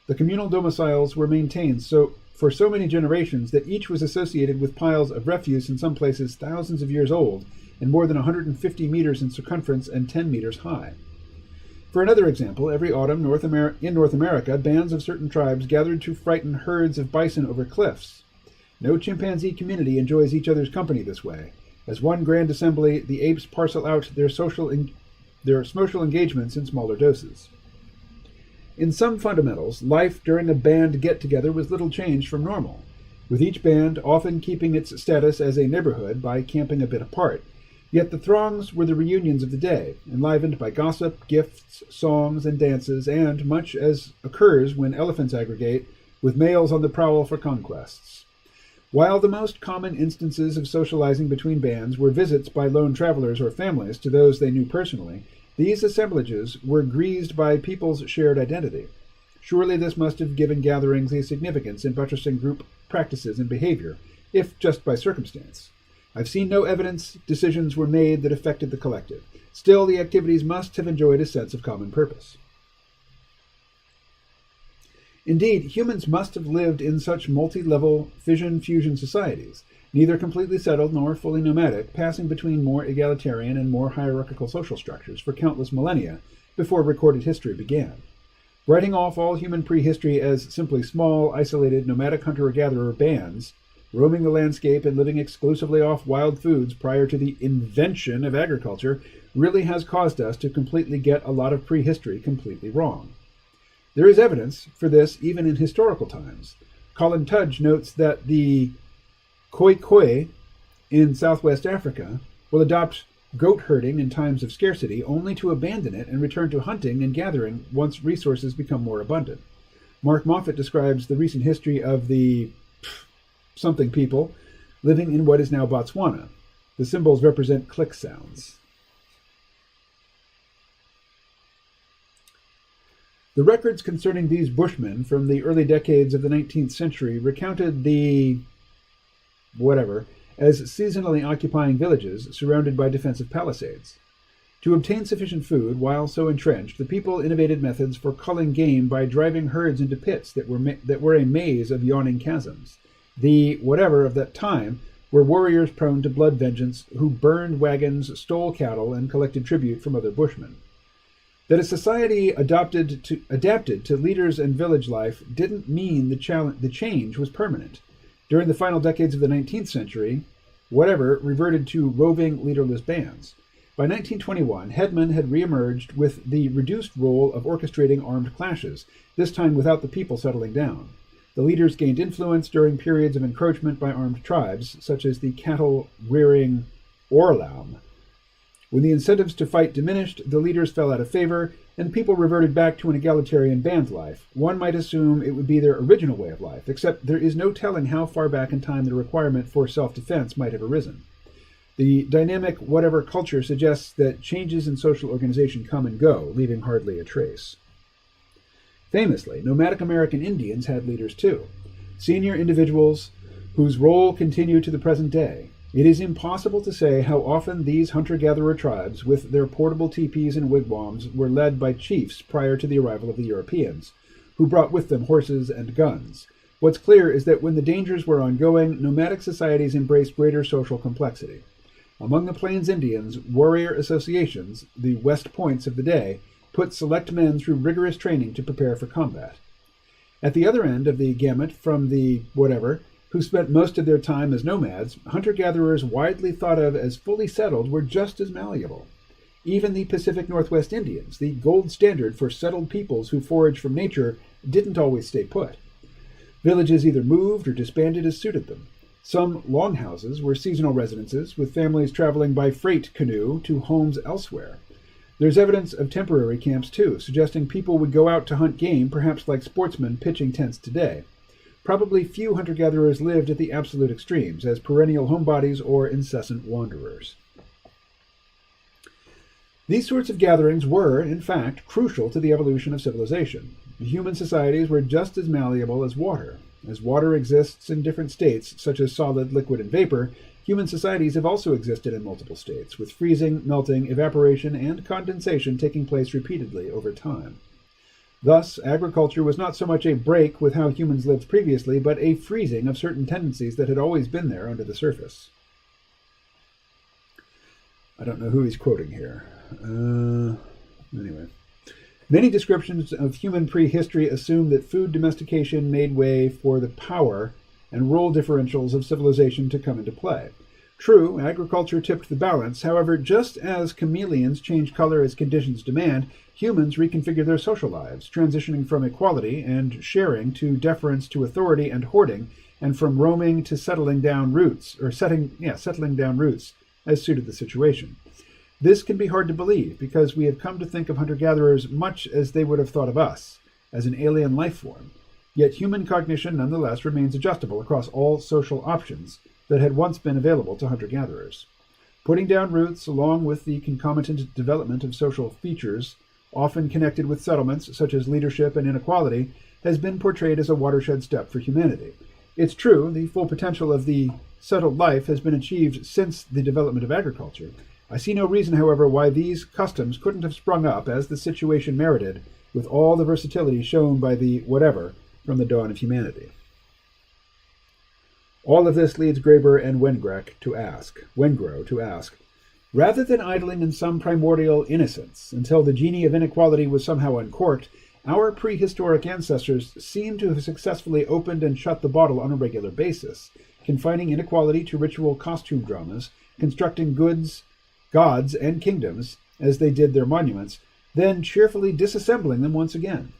The communal domiciles were maintained for so many generations that each was associated with piles of refuse, in some places thousands of years old, and more than 150 meters in circumference and 10 meters high. For another example, every autumn in North America, bands of certain tribes gathered to frighten herds of bison over cliffs. No chimpanzee community enjoys each other's company this way. As one grand assembly, the apes parcel out their social engagements in smaller doses. In some fundamentals, life during a band get-together was little changed from normal, with each band often keeping its status as a neighborhood by camping a bit apart. Yet the throngs were the reunions of the day, enlivened by gossip, gifts, songs, and dances, and, much as occurs when elephants aggregate, with males on the prowl for conquests. While the most common instances of socializing between bands were visits by lone travelers or families to those they knew personally, these assemblages were greased by people's shared identity. Surely this must have given gatherings a significance in buttressing group practices and behavior, if just by circumstance. I've seen no evidence decisions were made that affected the collective. Still, the activities must have enjoyed a sense of common purpose. Indeed, humans must have lived in such multi-level fission-fusion societies, neither completely settled nor fully nomadic, passing between more egalitarian and more hierarchical social structures for countless millennia before recorded history began. Writing off all human prehistory as simply small, isolated, nomadic hunter-gatherer bands, roaming the landscape and living exclusively off wild foods prior to the invention of agriculture, really has caused us to completely get a lot of prehistory completely wrong. There is evidence for this even in historical times. Colin Tudge notes that the Khoikhoi in southwest Africa will adopt goat herding in times of scarcity only to abandon it and return to hunting and gathering once resources become more abundant. Mark Moffat describes the recent history of the something people living in what is now Botswana. The symbols represent click sounds. The records concerning these Bushmen from the early decades of the 19th century recounted the as seasonally occupying villages surrounded by defensive palisades. To obtain sufficient food while so entrenched, the people innovated methods for culling game by driving herds into pits that were a maze of yawning chasms. The of that time were warriors prone to blood vengeance who burned wagons, stole cattle, and collected tribute from other Bushmen. That a society adapted to leaders and village life didn't mean the change was permanent. During the final decades of the 19th century, reverted to roving, leaderless bands. By 1921, headmen had reemerged with the reduced role of orchestrating armed clashes, this time without the people settling down. The leaders gained influence during periods of encroachment by armed tribes, such as the cattle-rearing Orlaum. When the incentives to fight diminished, the leaders fell out of favor, and people reverted back to an egalitarian band life. One might assume it would be their original way of life, except there is no telling how far back in time the requirement for self-defense might have arisen. The dynamic culture suggests that changes in social organization come and go, leaving hardly a trace. Famously, nomadic American Indians had leaders too, senior individuals whose role continued to the present day. It is impossible to say how often these hunter-gatherer tribes, with their portable teepees and wigwams, were led by chiefs prior to the arrival of the Europeans, who brought with them horses and guns. What's clear is that when the dangers were ongoing, nomadic societies embraced greater social complexity. Among the Plains Indians, warrior associations, the West Points of the day, put select men through rigorous training to prepare for combat. At the other end of the gamut, from the who spent most of their time as nomads, hunter-gatherers widely thought of as fully settled were just as malleable. Even the Pacific Northwest Indians, the gold standard for settled peoples who forage from nature, didn't always stay put. Villages either moved or disbanded as suited them. Some longhouses were seasonal residences, with families traveling by freight canoe to homes elsewhere. There's evidence of temporary camps too, suggesting people would go out to hunt game, perhaps like sportsmen pitching tents today. Probably few hunter-gatherers lived at the absolute extremes, as perennial homebodies or incessant wanderers. These sorts of gatherings were, in fact, crucial to the evolution of civilization. Human societies were just as malleable as water. As water exists in different states, such as solid, liquid, and vapor, human societies have also existed in multiple states, with freezing, melting, evaporation, and condensation taking place repeatedly over time. Thus, agriculture was not so much a break with how humans lived previously, but a freezing of certain tendencies that had always been there under the surface. I don't know who he's quoting here. Anyway. Many descriptions of human prehistory assume that food domestication made way for the power and role differentials of civilization to come into play. True, agriculture tipped the balance. However, just as chameleons change color as conditions demand, humans reconfigure their social lives, transitioning from equality and sharing to deference to authority and hoarding, and from roaming to settling down roots as suited the situation. This can be hard to believe because we have come to think of hunter-gatherers much as they would have thought of us, as an alien life form. Yet human cognition nonetheless remains adjustable across all social options that had once been available to hunter-gatherers. Putting down roots, along with the concomitant development of social features, often connected with settlements such as leadership and inequality, has been portrayed as a watershed step for humanity. It's true, the full potential of the settled life has been achieved since the development of agriculture. I see no reason, however, why these customs couldn't have sprung up, as the situation merited, with all the versatility shown by the whatever from the dawn of humanity. All of this leads Graeber and Wengrow to ask, rather than idling in some primordial innocence until the genie of inequality was somehow uncorked, our prehistoric ancestors seem to have successfully opened and shut the bottle on a regular basis, confining inequality to ritual costume dramas, constructing gods and kingdoms as they did their monuments, then cheerfully disassembling them once again.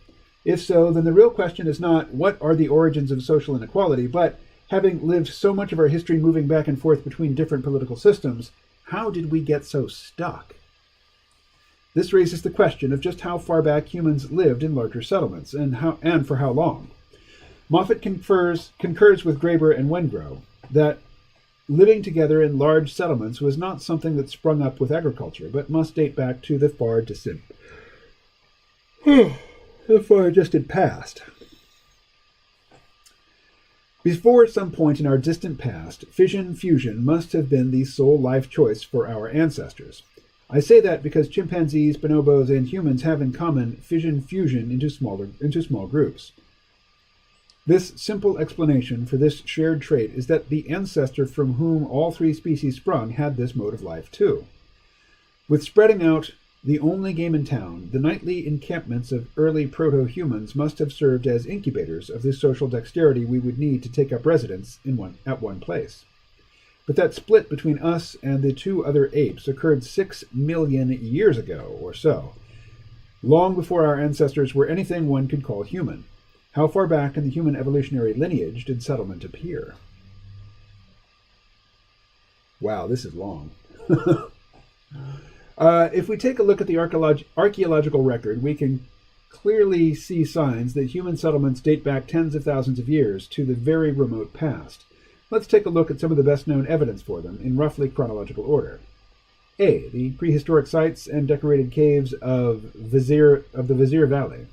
If so, then the real question is not what are the origins of social inequality, but having lived so much of our history moving back and forth between different political systems, how did we get so stuck? This raises the question of just how far back humans lived in larger settlements, and for how long. Moffat concurs with Graeber and Wengrow that living together in large settlements was not something that sprung up with agriculture, but must date back to the far distant past. Before some point in our distant past, fission-fusion must have been the sole life choice for our ancestors. I say that because chimpanzees, bonobos, and humans have in common fission-fusion into small groups. This simple explanation for this shared trait is that the ancestor from whom all three species sprung had this mode of life too. With spreading out the only game in town, the nightly encampments of early proto-humans must have served as incubators of the social dexterity we would need to take up residence at one place. But that split between us and the two other apes occurred 6 million years ago or so, long before our ancestors were anything one could call human. How far back in the human evolutionary lineage did settlement appear? Wow, this is long. If we take a look at the archaeological record, we can clearly see signs that human settlements date back tens of thousands of years to the very remote past. Let's take a look at some of the best-known evidence for them in roughly chronological order. A. The prehistoric sites and decorated caves of the Vézère Valley.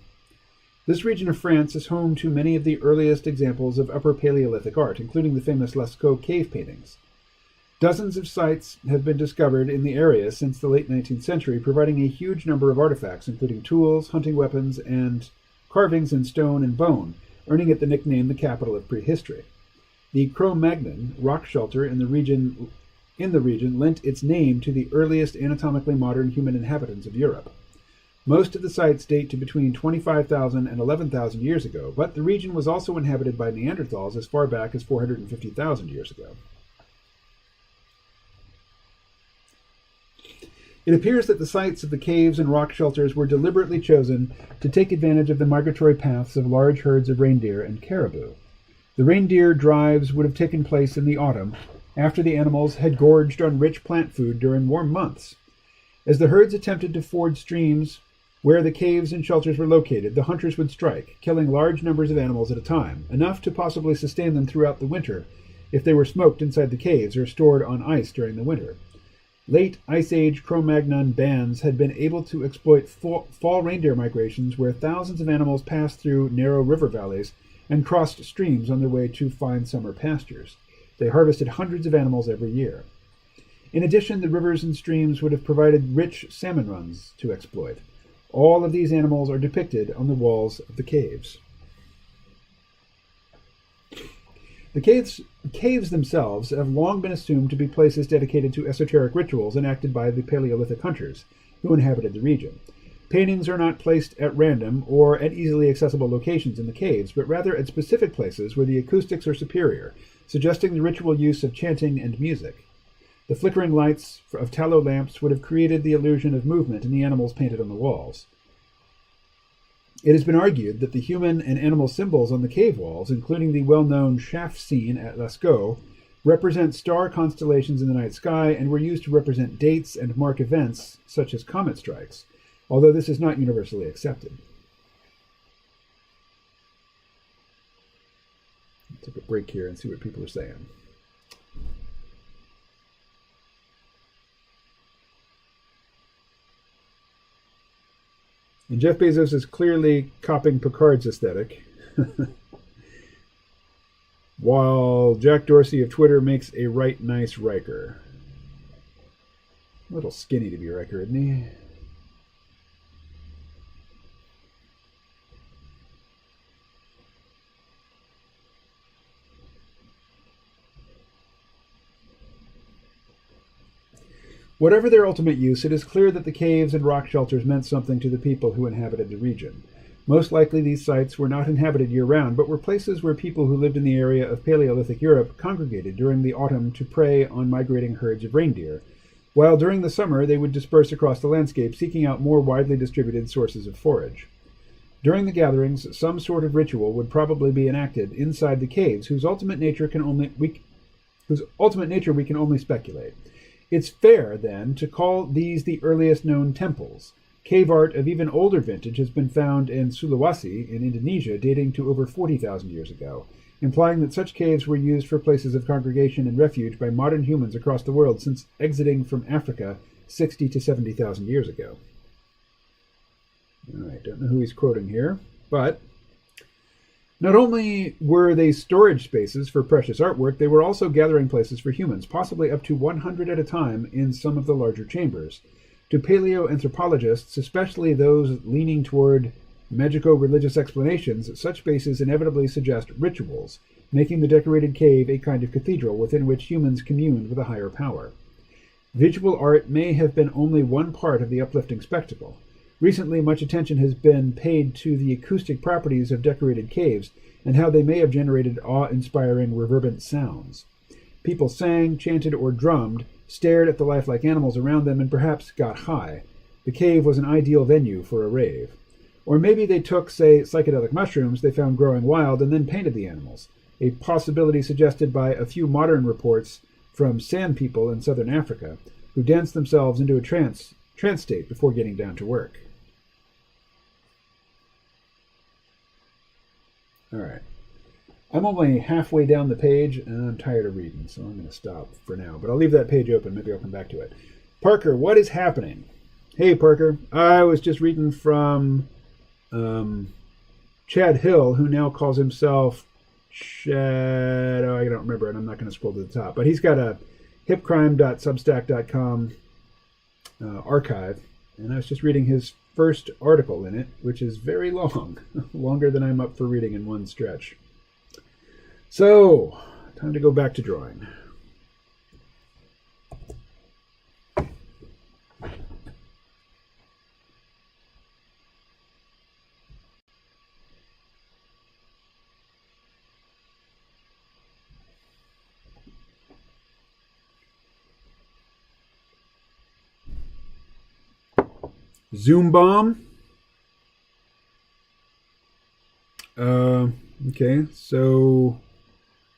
This region of France is home to many of the earliest examples of Upper Paleolithic art, including the famous Lascaux cave paintings. Dozens of sites have been discovered in the area since the late 19th century, providing a huge number of artifacts, including tools, hunting weapons, and carvings in stone and bone, earning it the nickname the capital of prehistory. The Cro-Magnon rock shelter in the region lent its name to the earliest anatomically modern human inhabitants of Europe. Most of the sites date to between 25,000 and 11,000 years ago, but the region was also inhabited by Neanderthals as far back as 450,000 years ago. It appears that the sites of the caves and rock shelters were deliberately chosen to take advantage of the migratory paths of large herds of reindeer and caribou. The reindeer drives would have taken place in the autumn, after the animals had gorged on rich plant food during warm months. As the herds attempted to ford streams where the caves and shelters were located, the hunters would strike, killing large numbers of animals at a time, enough to possibly sustain them throughout the winter if they were smoked inside the caves or stored on ice during the winter. Late Ice Age Cro-Magnon bands had been able to exploit fall reindeer migrations where thousands of animals passed through narrow river valleys and crossed streams on their way to fine summer pastures. They harvested hundreds of animals every year. In addition, the rivers and streams would have provided rich salmon runs to exploit. All of these animals are depicted on the walls of the caves. The caves themselves have long been assumed to be places dedicated to esoteric rituals enacted by the Paleolithic hunters who inhabited the region. Paintings are not placed at random or at easily accessible locations in the caves, but rather at specific places where the acoustics are superior, suggesting the ritual use of chanting and music. The flickering lights of tallow lamps would have created the illusion of movement in the animals painted on the walls. It has been argued that the human and animal symbols on the cave walls, including the well-known shaft scene at Lascaux, represent star constellations in the night sky and were used to represent dates and mark events such as comet strikes, although this is not universally accepted. take a break here and see what people are saying. And Jeff Bezos is clearly copying Picard's aesthetic. While Jack Dorsey of Twitter makes a right nice Riker. A little skinny to be Riker, isn't he? Whatever their ultimate use, it is clear that the caves and rock shelters meant something to the people who inhabited the region. Most likely these sites were not inhabited year-round, but were places where people who lived in the area of Paleolithic Europe congregated during the autumn to prey on migrating herds of reindeer, while during the summer they would disperse across the landscape seeking out more widely distributed sources of forage. During the gatherings, some sort of ritual would probably be enacted inside the caves, whose ultimate nature we can only speculate. It's fair, then, to call these the earliest known temples. Cave art of even older vintage has been found in Sulawesi in Indonesia, dating to over 40,000 years ago, implying that such caves were used for places of congregation and refuge by modern humans across the world since exiting from Africa 60 to 70,000 years ago. All right, don't know who he's quoting here, but not only were they storage spaces for precious artwork, they were also gathering places for humans, possibly up to 100 at a time in some of the larger chambers. To paleoanthropologists, especially those leaning toward magico-religious explanations, such spaces inevitably suggest rituals, making the decorated cave a kind of cathedral within which humans communed with a higher power. Visual art may have been only one part of the uplifting spectacle. Recently, much attention has been paid to the acoustic properties of decorated caves and how they may have generated awe-inspiring reverberant sounds. People sang, chanted, or drummed, stared at the lifelike animals around them, and perhaps got high. The cave was an ideal venue for a rave. Or maybe they took, say, psychedelic mushrooms they found growing wild and then painted the animals, a possibility suggested by a few modern reports from San people in southern Africa, who danced themselves into a trance state before getting down to work. All right. I'm only halfway down the page, and I'm tired of reading, so I'm going to stop for now. But I'll leave that page open. Maybe I'll come back to it. Parker, what is happening? Hey, Parker. I was just reading from Chad Hill, who now calls himself Chad... Oh, I don't remember, and I'm not going to scroll to the top. But he's got a hipcrime.substack.com archive, and I was just reading his first article in it, which is very long, longer than I'm up for reading in one stretch. So, time to go back to drawing. Zoom bomb. Okay, so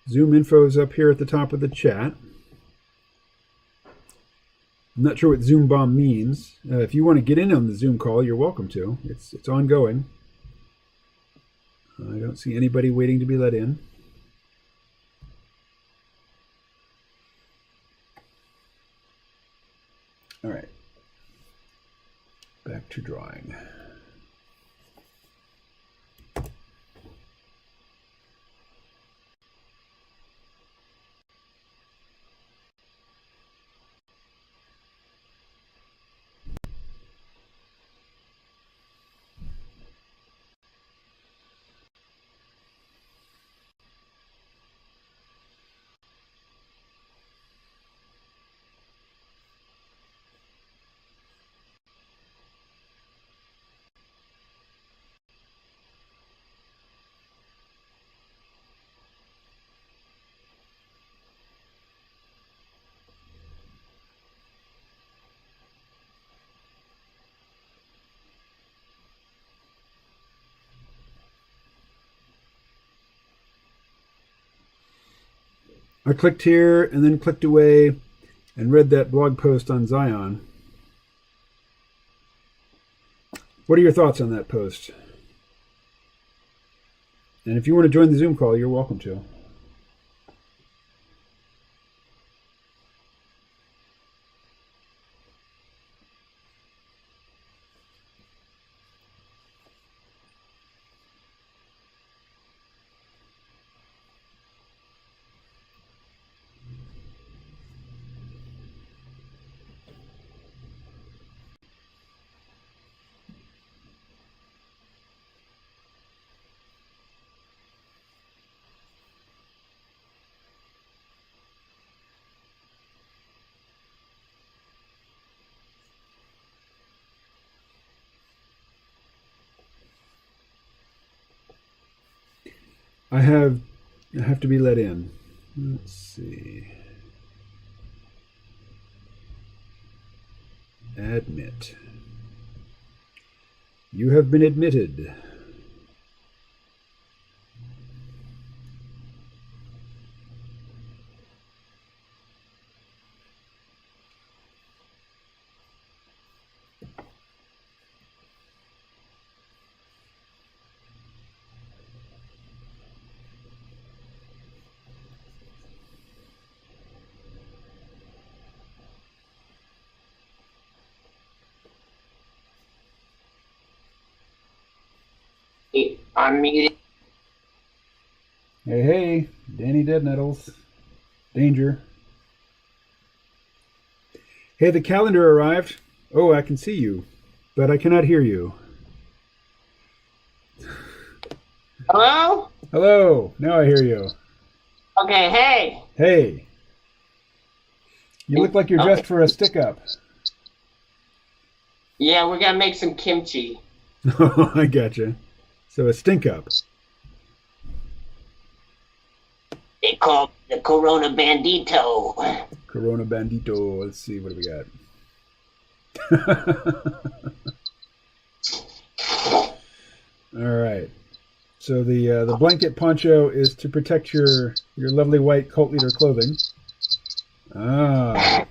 Zoom info is up here at the top of the chat. I'm not sure what Zoom bomb means. If you want to get in on the Zoom call, you're welcome to. It's ongoing. I don't see anybody waiting to be let in. All right. Back to drawing. I clicked here and then clicked away and read that blog post on Zion. What are your thoughts on that post? And if you want to join the Zoom call, you're welcome to. I have to be let in. Let's see. Admit. You have been admitted. I'm muted. Hey, hey, Danny Dead Nettles. Danger. Hey, the calendar arrived. Oh, I can see you, but I cannot hear you. Hello? Hello, now I hear you. Okay, hey. Hey. You look like you're dressed for a stick-up. Yeah, we're gonna make some kimchi. Oh, I gotcha. So a stink-up. They call it the Corona Bandito. Corona Bandito. Let's see, what do we got? All right. So the blanket poncho is to protect your lovely white cult leader clothing. Ah.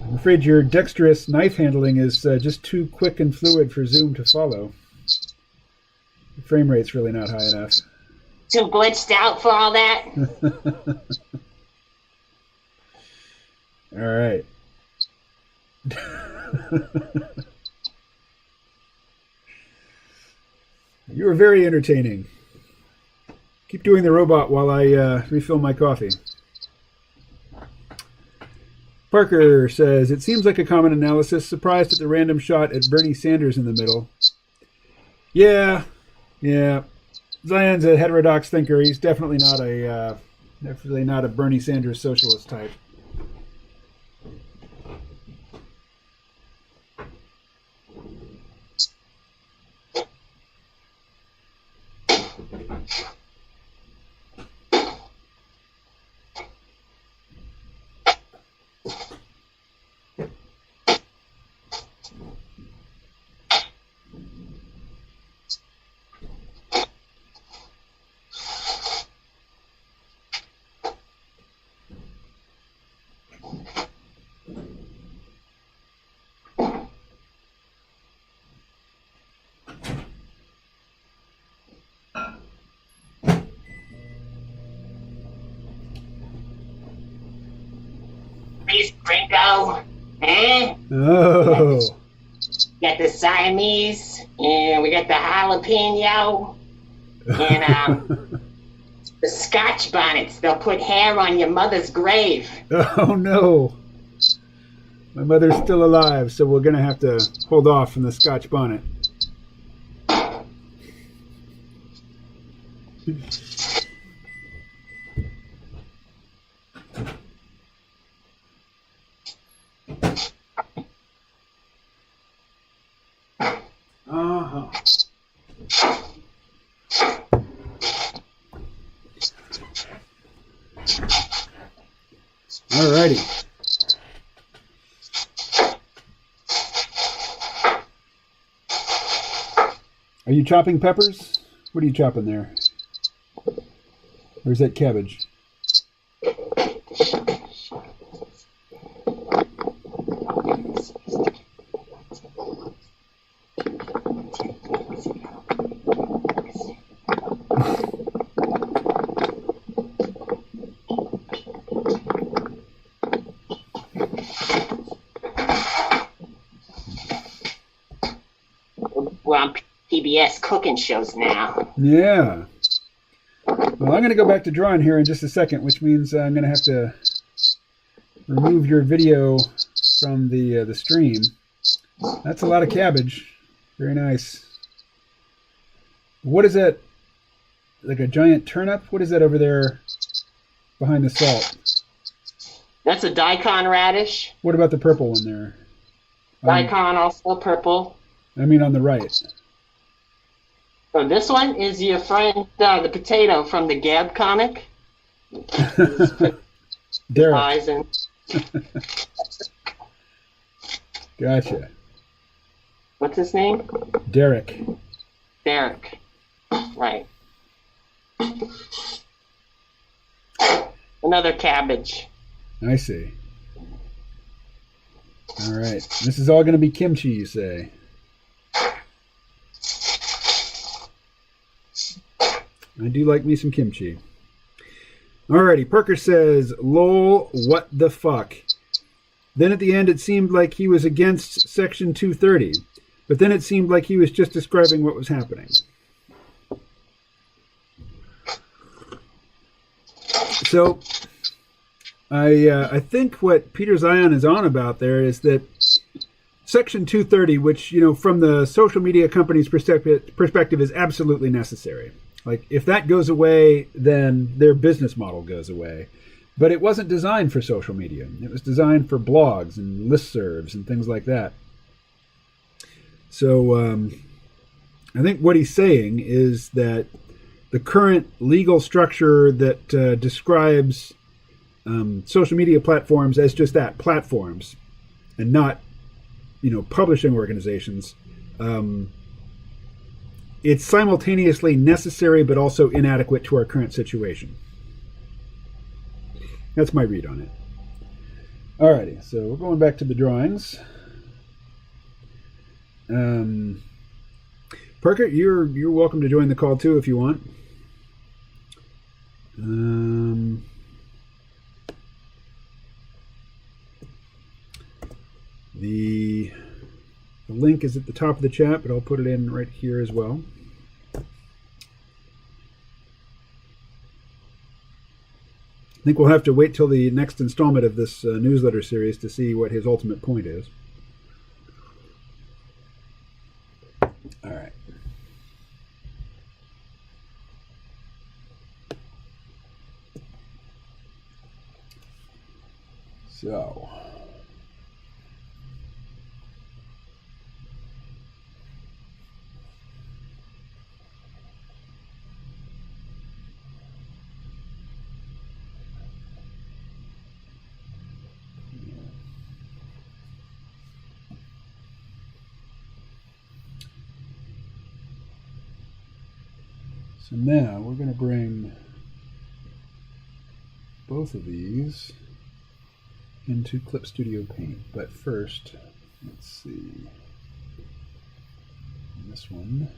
I'm afraid your dexterous knife handling is just too quick and fluid for Zoom to follow. The frame rate's really not high enough. Too glitched out for all that? All right. You were very entertaining. Keep doing the robot while I refill my coffee. Parker says, it seems like a common analysis. Surprised at the random shot at Bernie Sanders in the middle. Yeah. Zion's a heterodox thinker. He's definitely not a Bernie Sanders socialist type. Please, Gringo. Eh? Oh. Got the Siamese, and we got the jalapeno, and the Scotch bonnets. They'll put hair on your mother's grave. Oh no. My mother's still alive, so we're going to have to hold off from the Scotch bonnet. Uh-huh. Alrighty. Are you chopping peppers? What are you chopping there? Or is that cabbage? We're on PBS cooking shows now. Yeah. Well, I'm going to go back to drawing here in just a second, which means I'm going to have to remove your video from the stream. That's a lot of cabbage. Very nice. What is that? Like a giant turnip? What is that over there behind the salt? That's a daikon radish. What about the purple one there? Daikon also purple. I mean on the right. So this one is your friend, the potato from the Gab comic. Derek. Eyes in. Gotcha. What's his name? Derek. Derek. Right. Another cabbage. I see. All right. This is all going to be kimchi, you say? I do like me some kimchi. Alrighty, Perker says, lol, what the fuck? Then at the end it seemed like he was against Section 230, but then it seemed like he was just describing what was happening. So, I think what Peter Zion is on about there is that Section 230, which, from the social media company's perspective is absolutely necessary. Like, if that goes away, then their business model goes away. But it wasn't designed for social media. It was designed for blogs and listservs and things like that. So I think what he's saying is that the current legal structure that describes social media platforms as just that, platforms, and not, publishing organizations, it's simultaneously necessary but also inadequate to our current situation. That's my read on it. Alrighty, so we're going back to the drawings. Parker, you're welcome to join the call too if you want. The link is at the top of the chat, but I'll put it in right here as well. I think we'll have to wait till the next installment of this newsletter series to see what his ultimate point is. All right. So. So now we're going to bring both of these into Clip Studio Paint. But first, let's see. This one.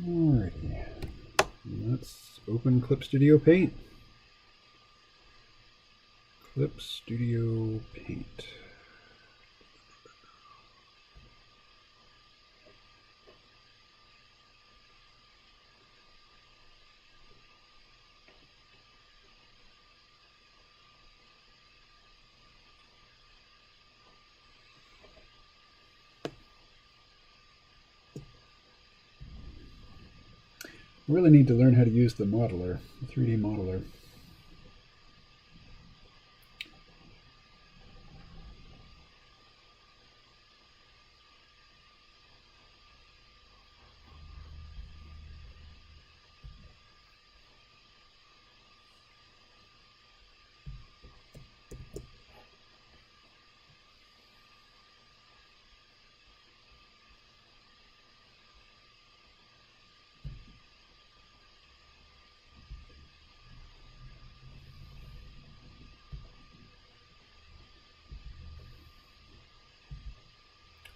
Alrighty, let's open Clip Studio Paint. Clip Studio Paint. really need to learn how to use the modeler, the 3D modeler.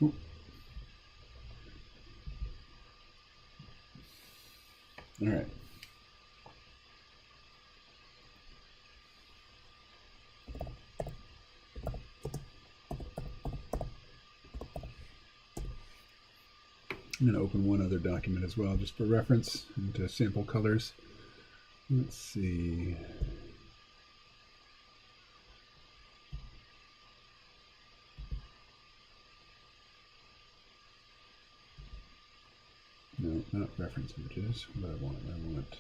Ooh. All right. I'm going to open one other document as well, just for reference and to sample colors. Let's see. No, not reference images. What do I want? I want.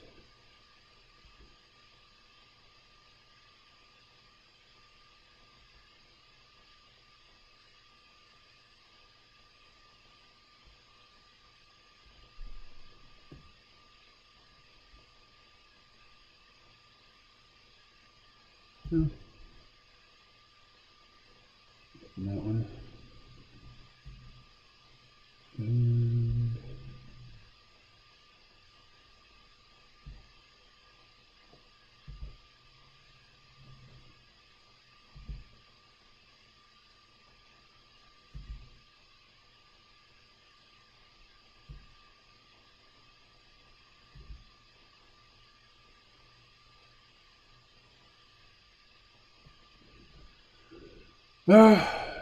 Oh. And that one. And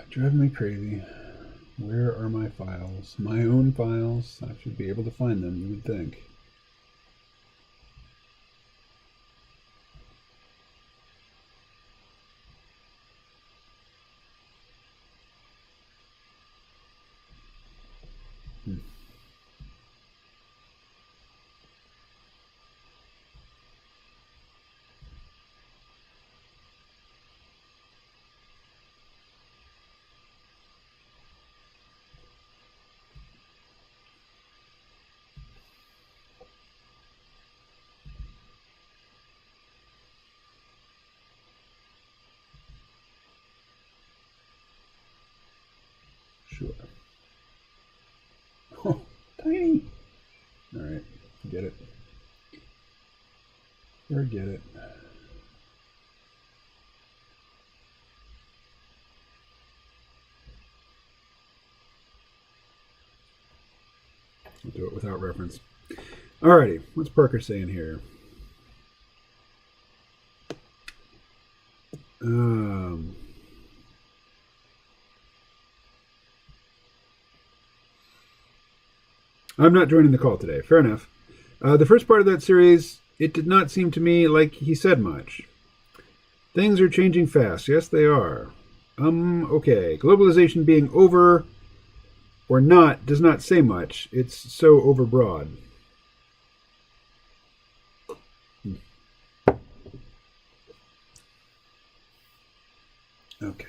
driving me crazy. Where are my files? My own files. I should be able to find them, you would think. Sure. Oh, tiny. All right, forget it. Forget it. I'll do it without reference. Alrighty, what's Parker saying here? I'm not joining the call today. Fair enough. The first part of that series, it did not seem to me like he said much. Things are changing fast. Yes, they are. Okay. Globalization being over or not does not say much. It's so overbroad. Okay.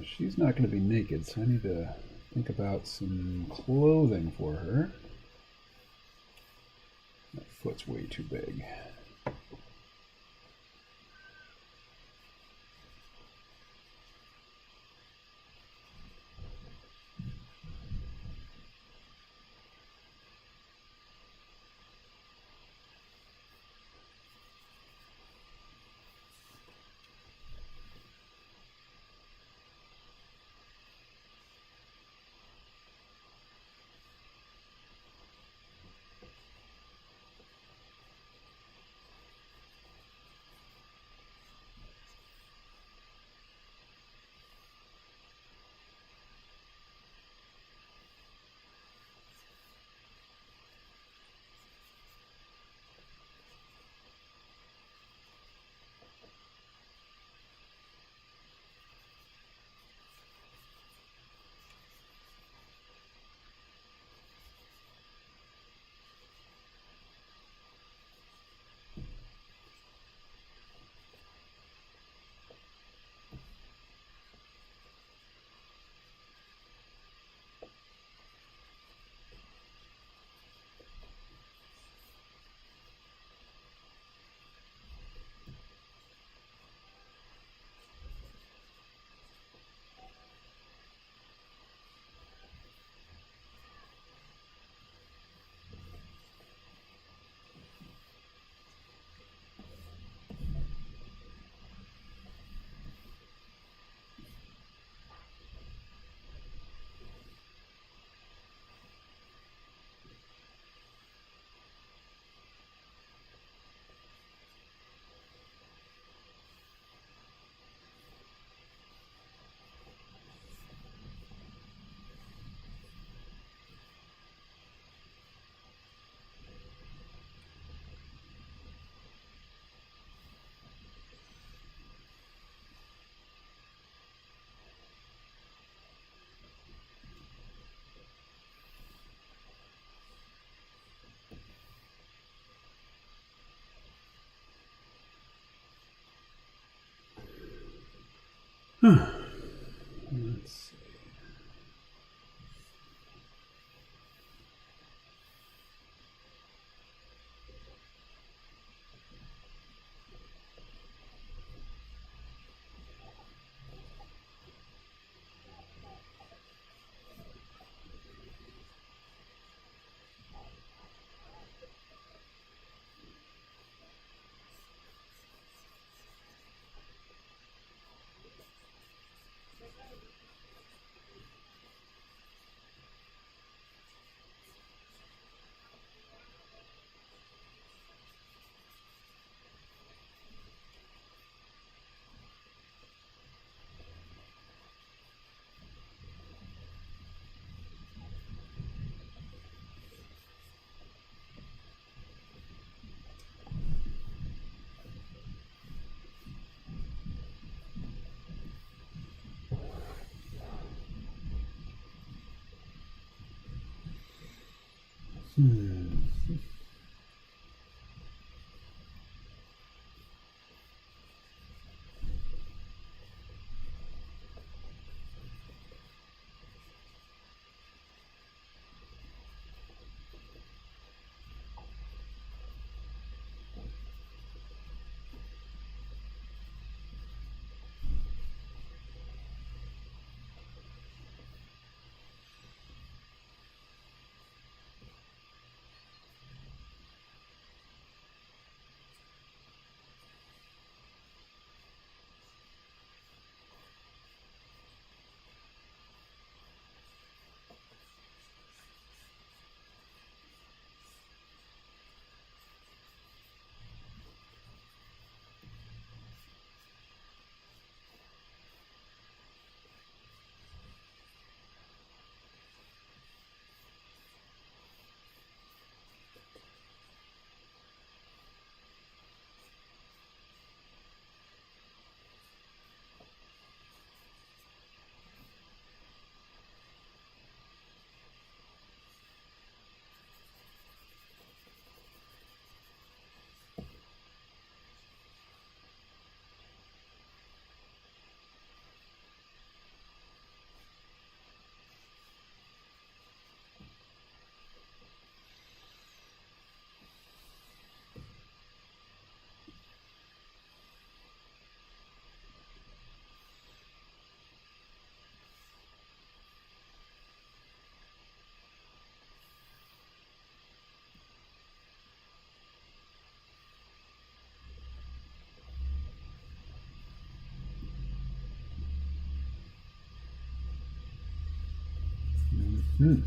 She's not going to be naked, so I need to think about some clothing for her. That foot's way too big. Let's see. Hmm.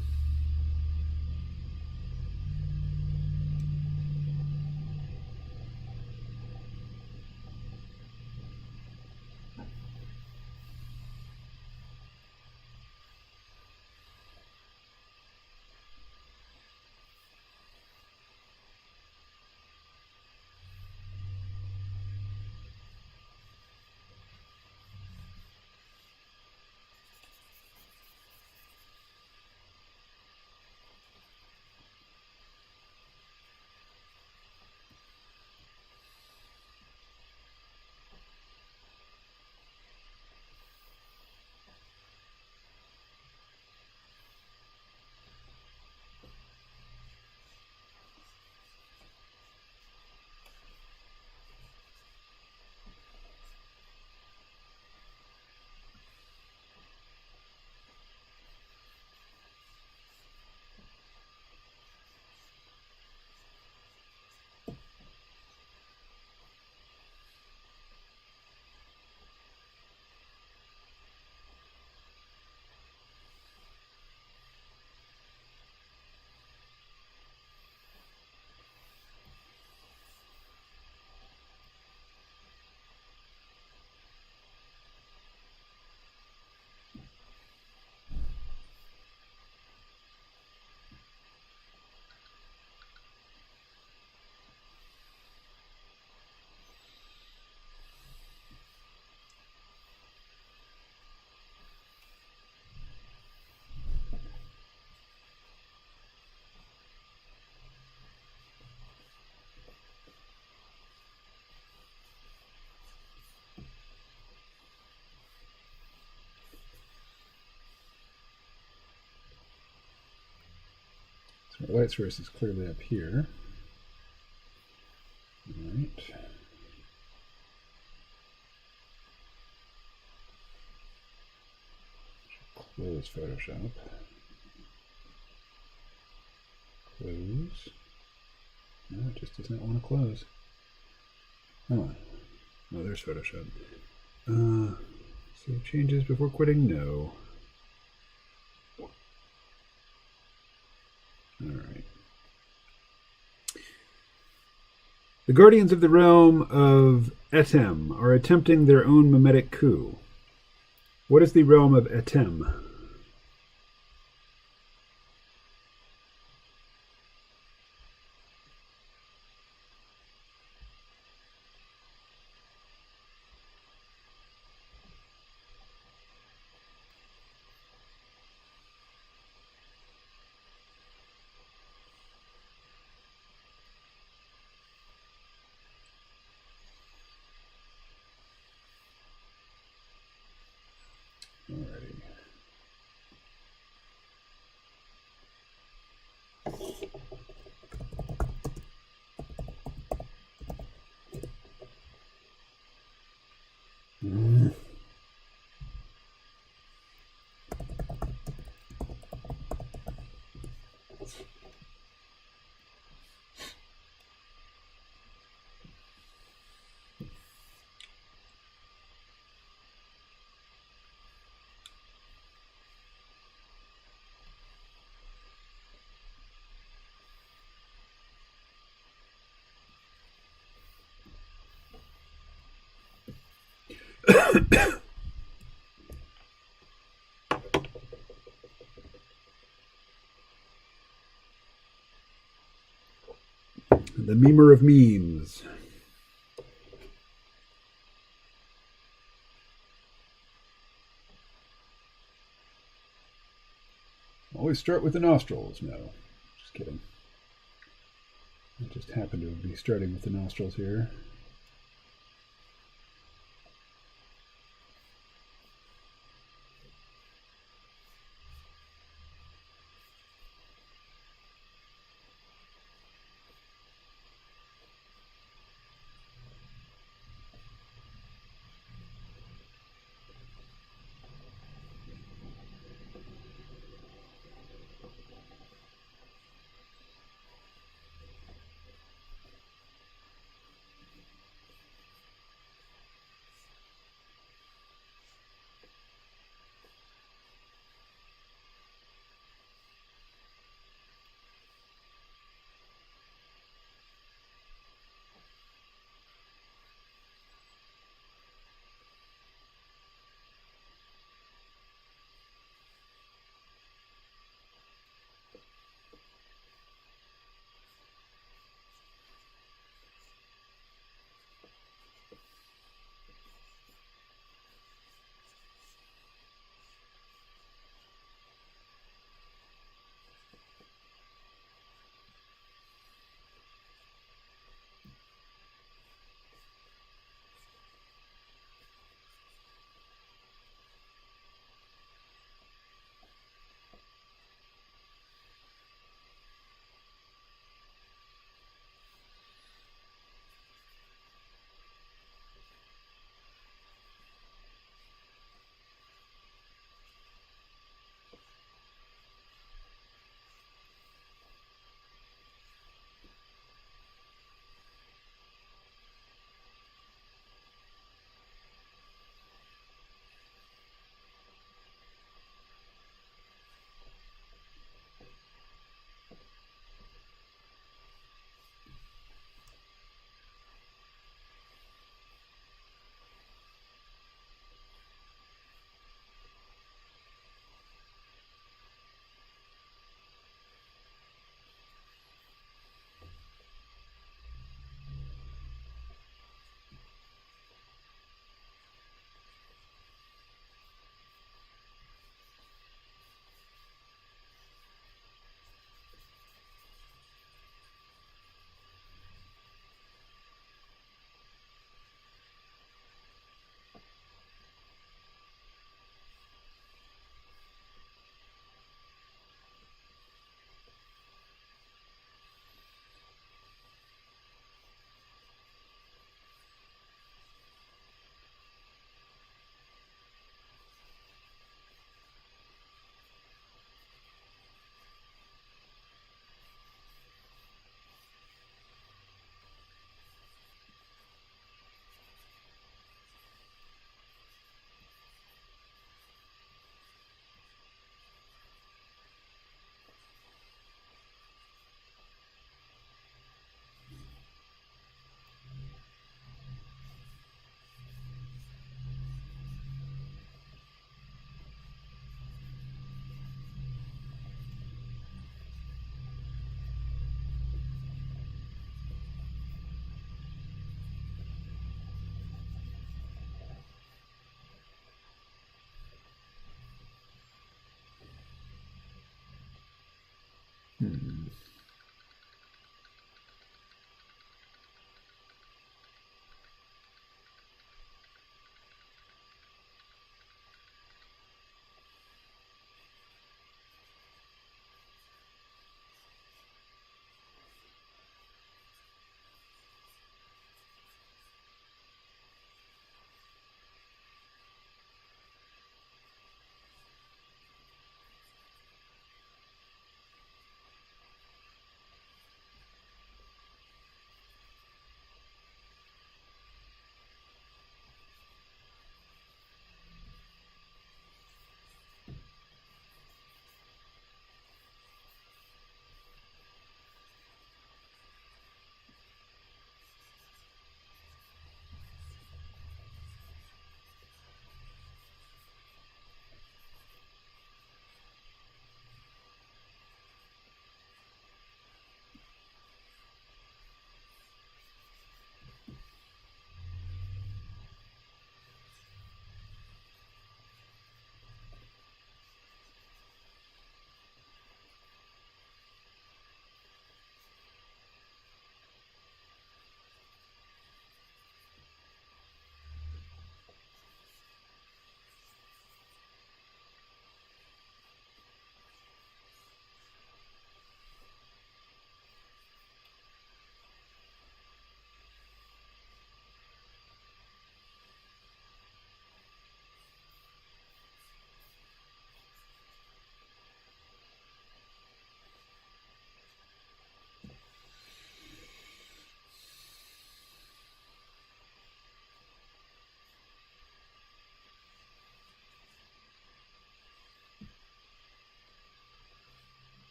So our light source is clearly up here. All right. Close Photoshop. Close. No, it just does not want to close. Come on. Oh, there's Photoshop. Save changes before quitting? No. All right. The Guardians of the Realm of Etem are attempting their own mimetic coup. What is the realm of Etem? Alrighty. The memer of memes. Always start with the nostrils. No, just kidding. I just happen to be starting with the nostrils here.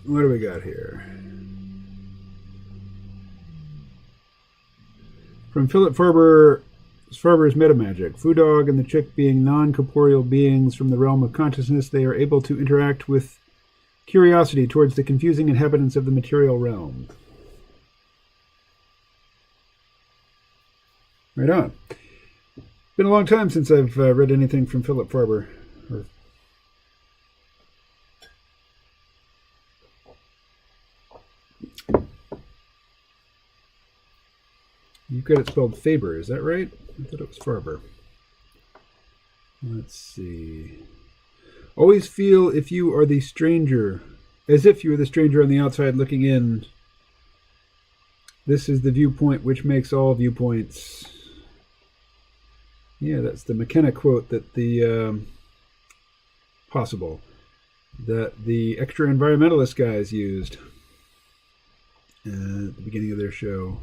What do we got here? From Philip Farber's Metamagic. Foodog and the chick being non-corporeal beings from the realm of consciousness, they are able to interact with curiosity towards the confusing inhabitants of the material realm. Right on. Been a long time since I've read anything from Philip Farber. You've got it spelled Faber, is that right? I thought it was Farber. Let's see. Always feel if you are the stranger, as if you were the stranger on the outside looking in. This is the viewpoint which makes all viewpoints. Yeah, that's the McKenna quote that the possible that the extra environmentalist guys used at the beginning of their show.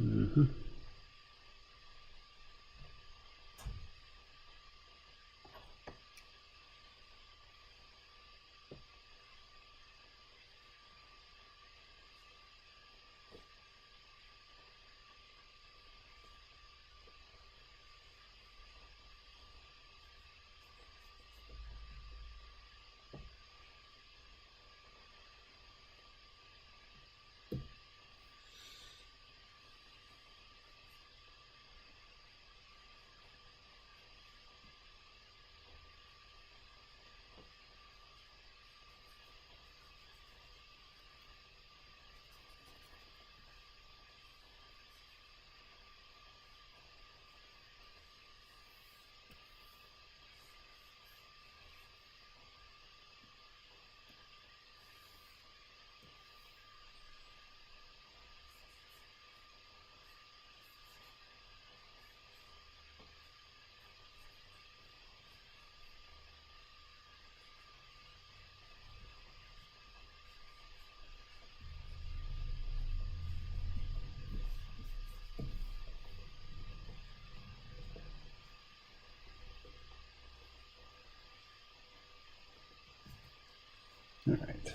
Uh-huh. All right.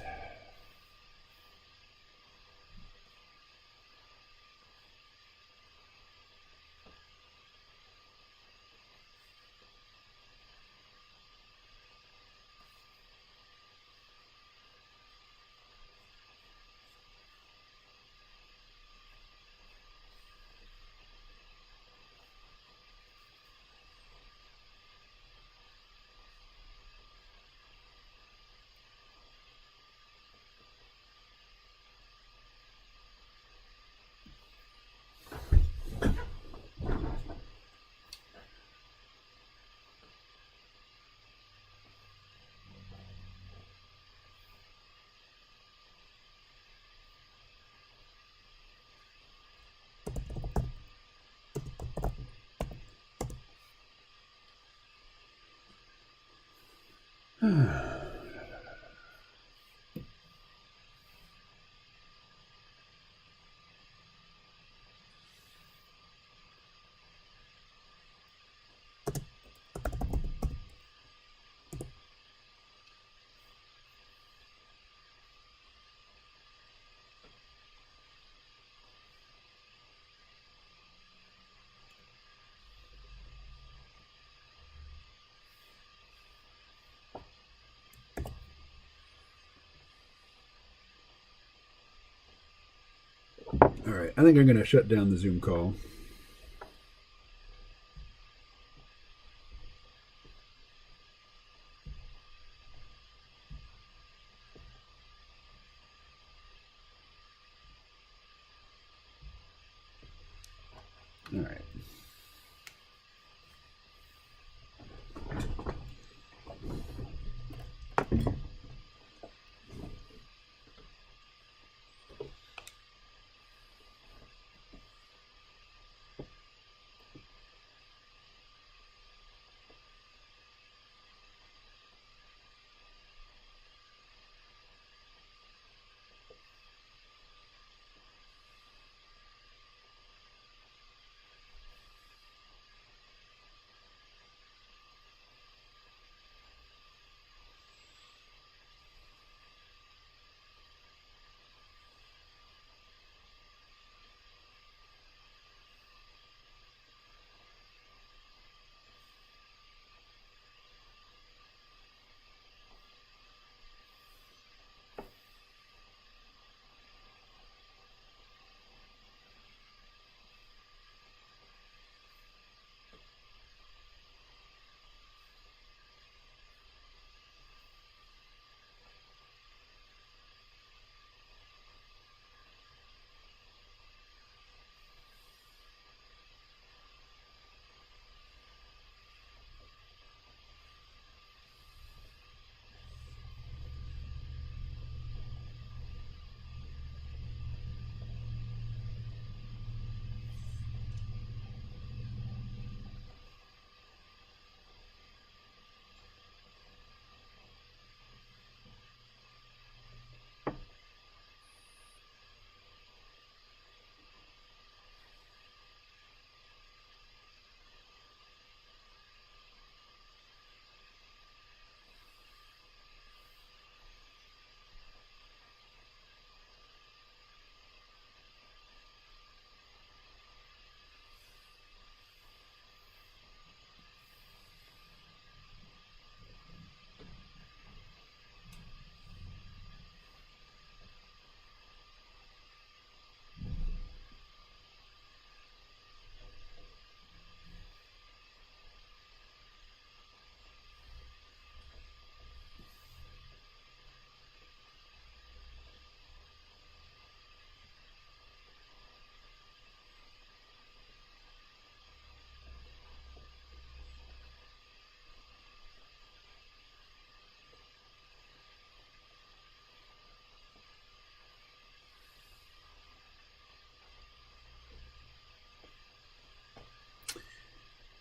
All right, I think I'm going to shut down the Zoom call. All right.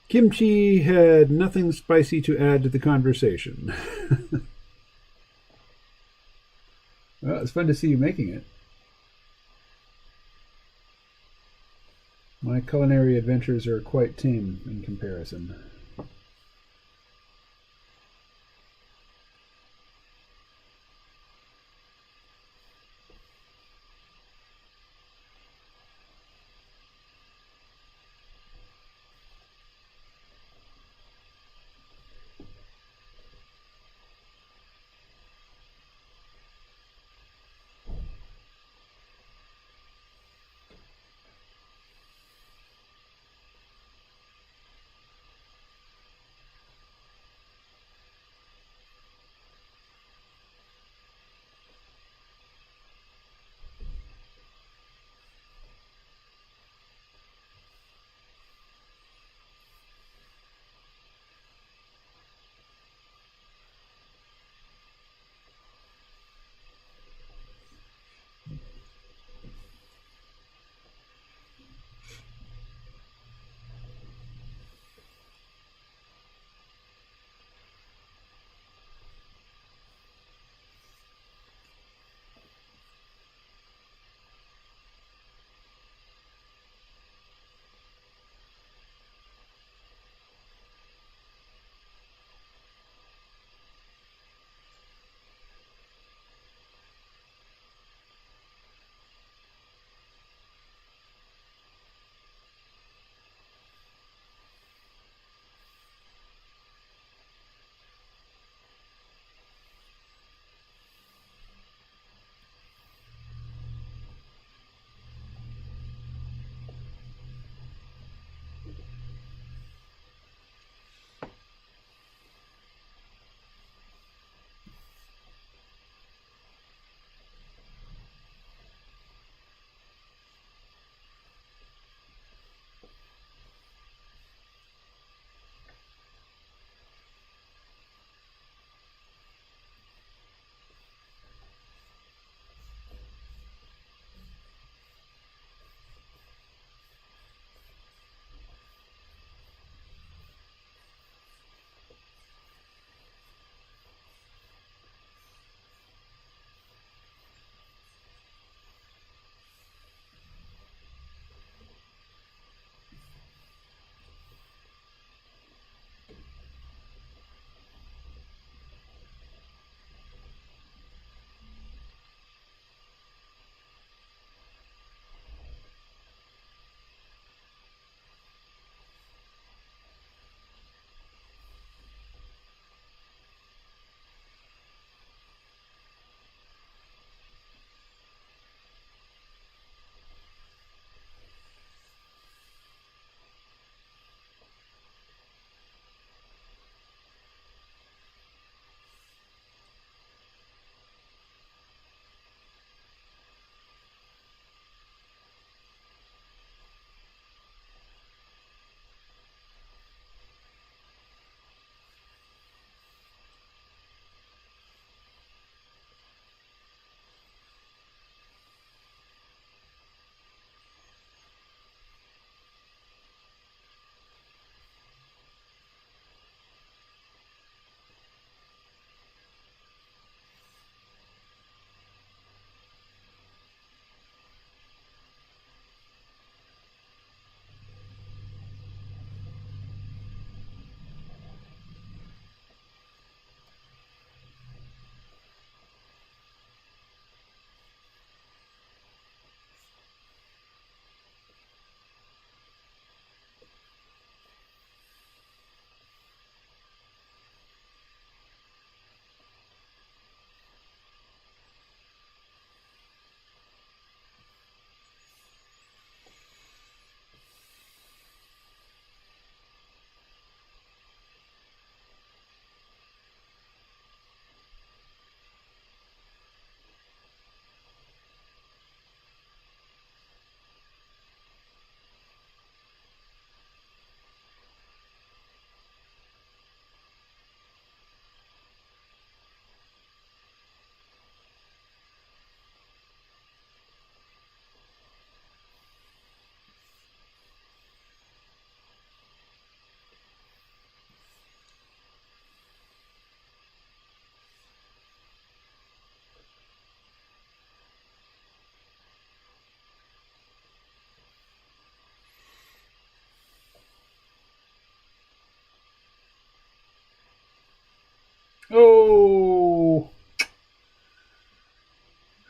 Kimchi had nothing spicy to add to the conversation. Well, it's fun to see you making it. My culinary adventures are quite tame in comparison.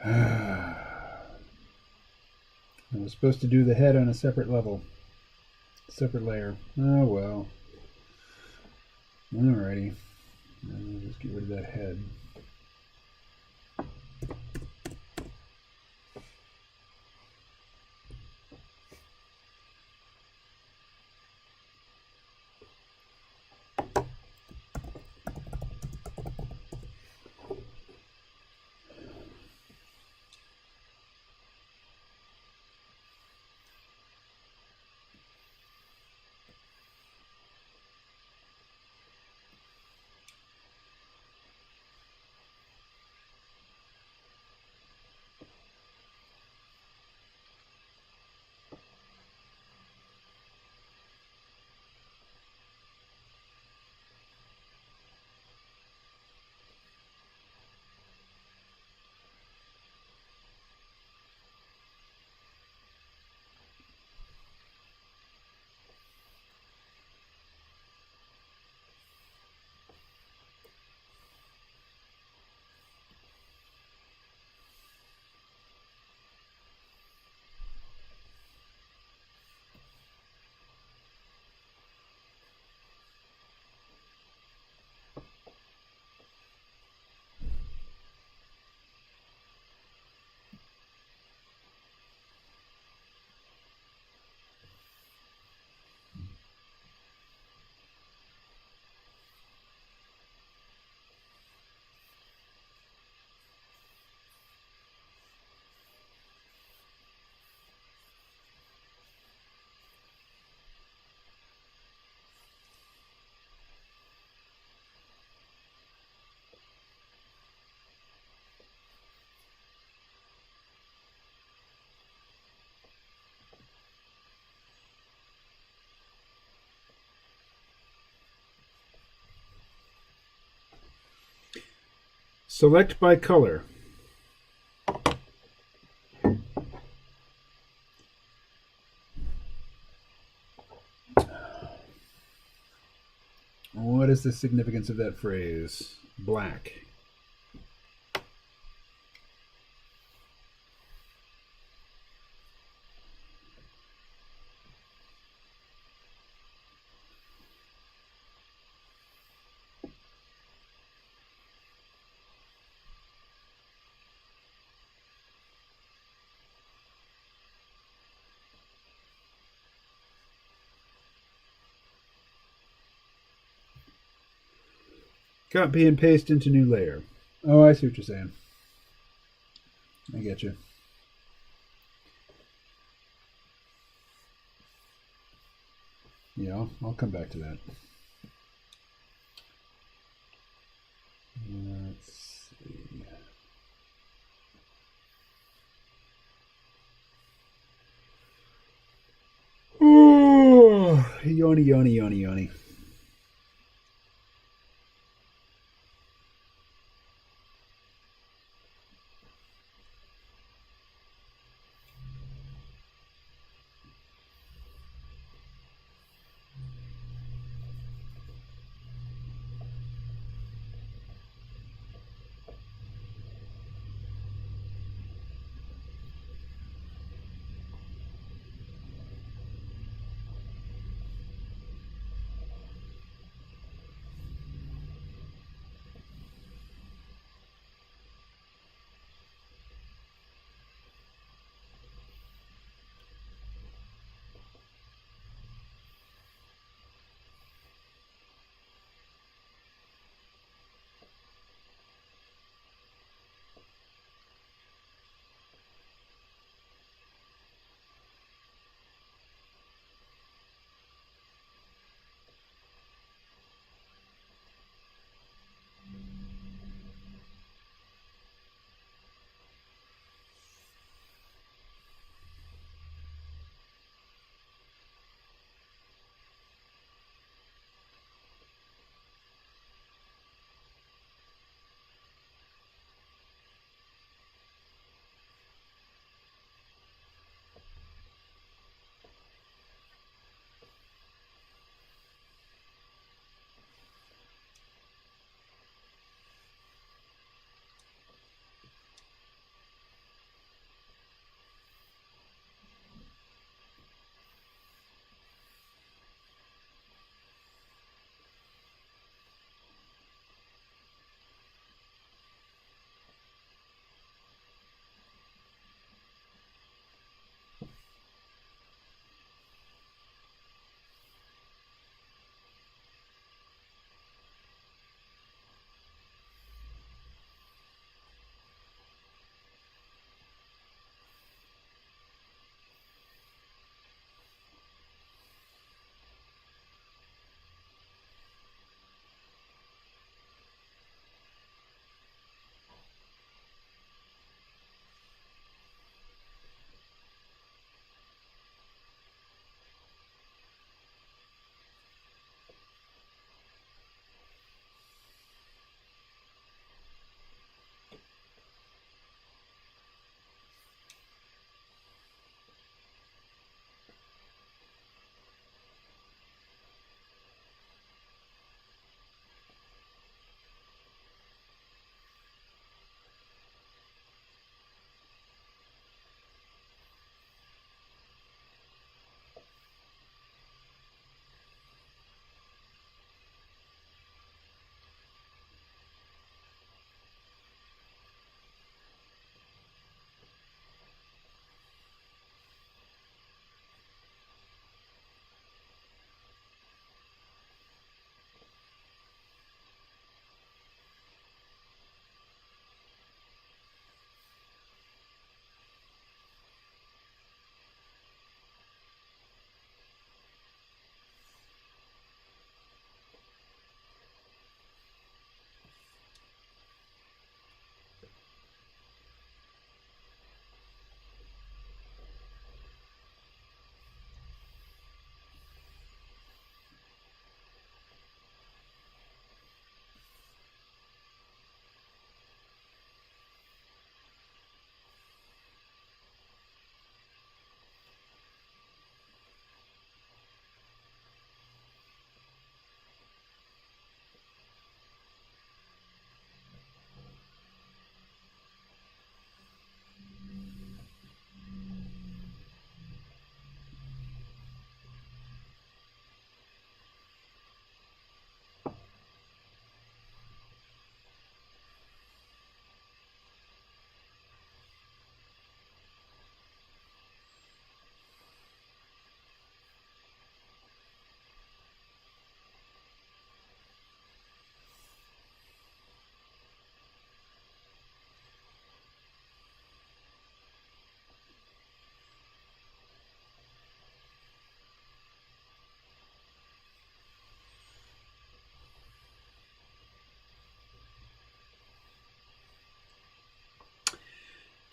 I was supposed to do the head on a separate level. Separate layer. Oh well. Alrighty. I'll just get rid of that head. Select by color. What is the significance of that phrase? Black. Copy and paste into new layer. Oh, I see what you're saying. I get you. Yeah, I'll come back to that. Let's see. Oh, yoni, yoni, yoni, yoni.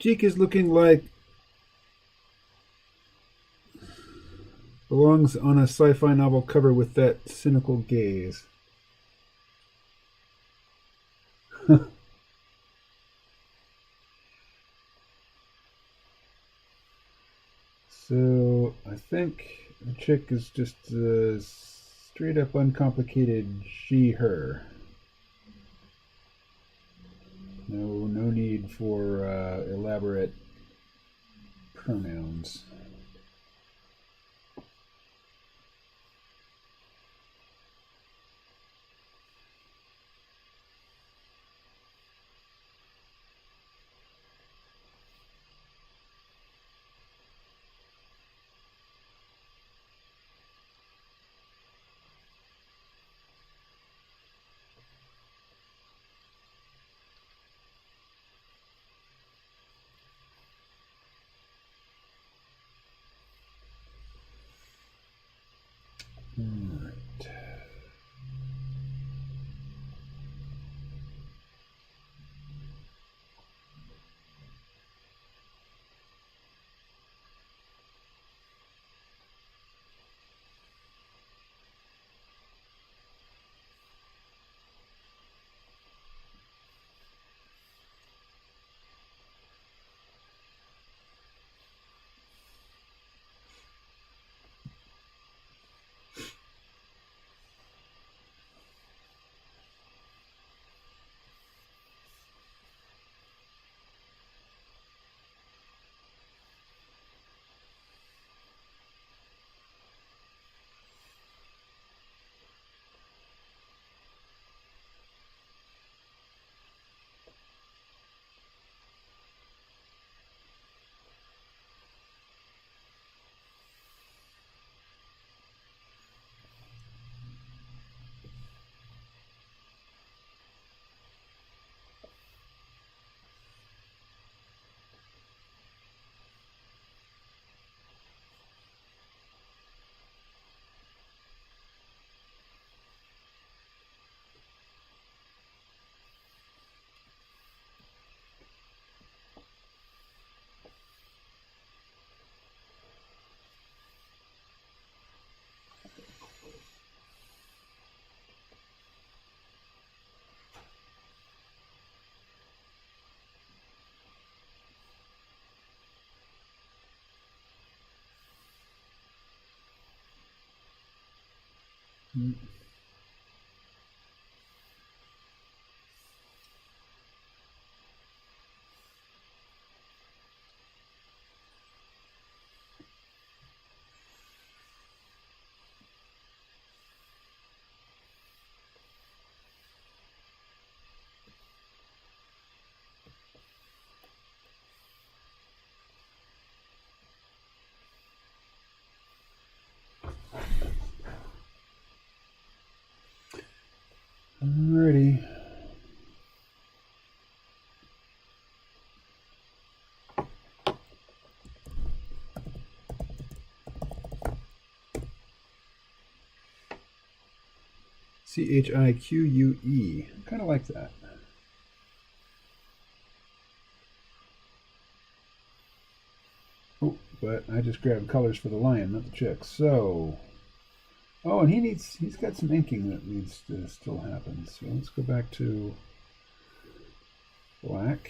cheek is looking like belongs on a sci-fi novel cover with that cynical gaze. So I think the chick is just straight up uncomplicated she, her. No need for elaborate pronouns. All right. Alrighty. Chique. Kind of like that. Oh, but I just grabbed colors for the lion, not the chick. So, oh, and he's got some inking that needs to still happen. So let's go back to black.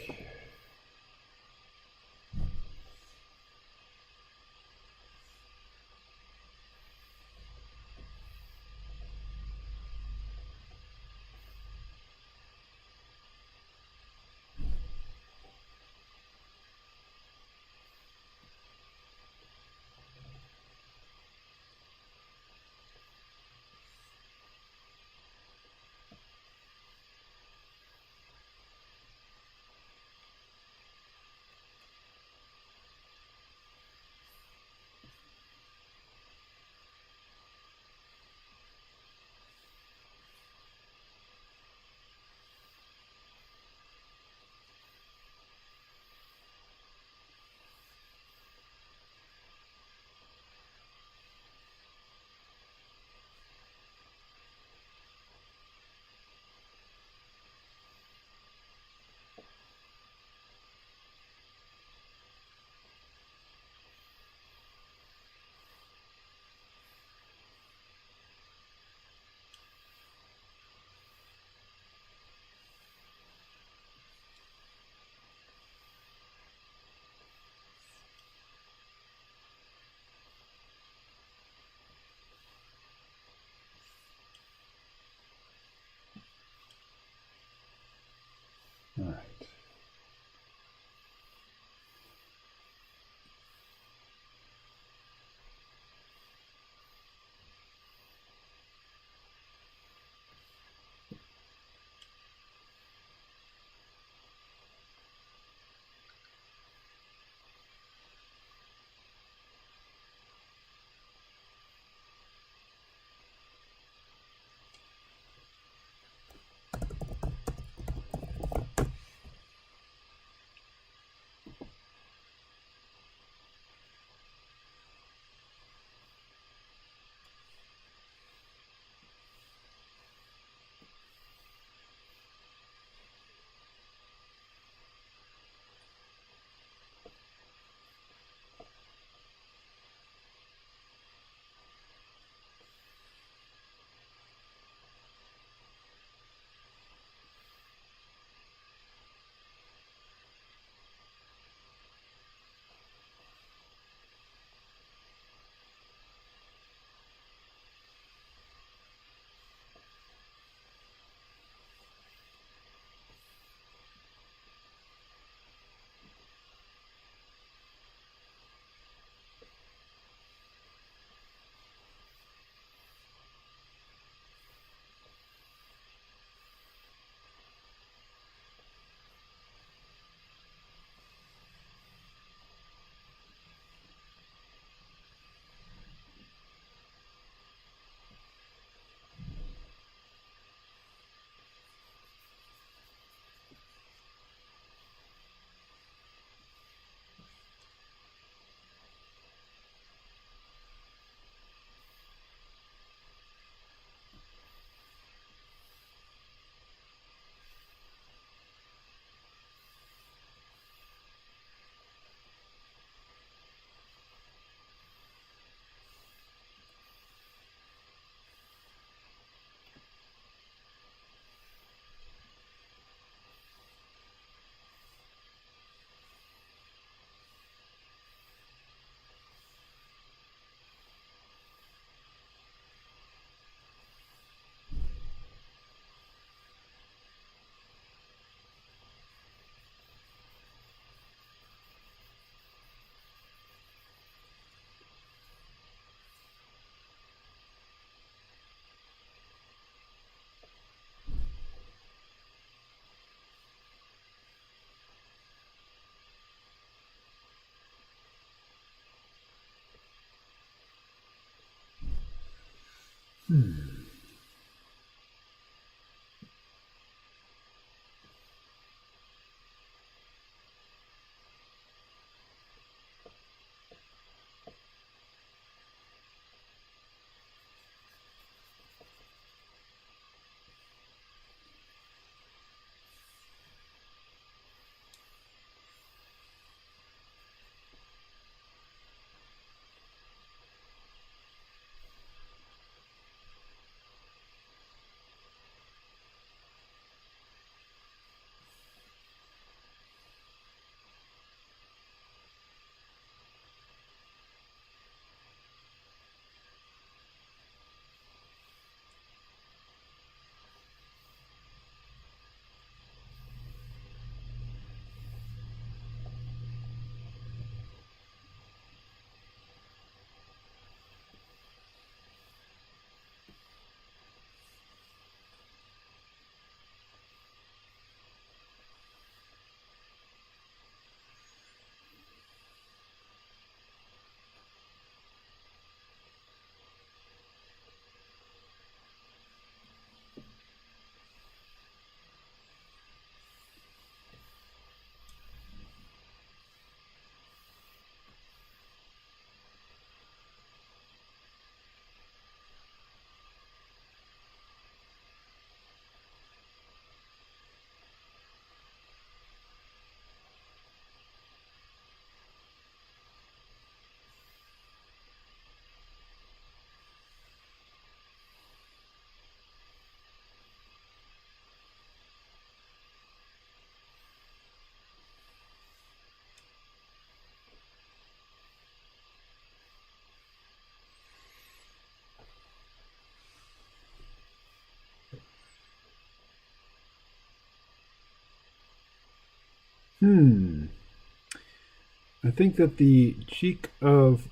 I think that the Cheek of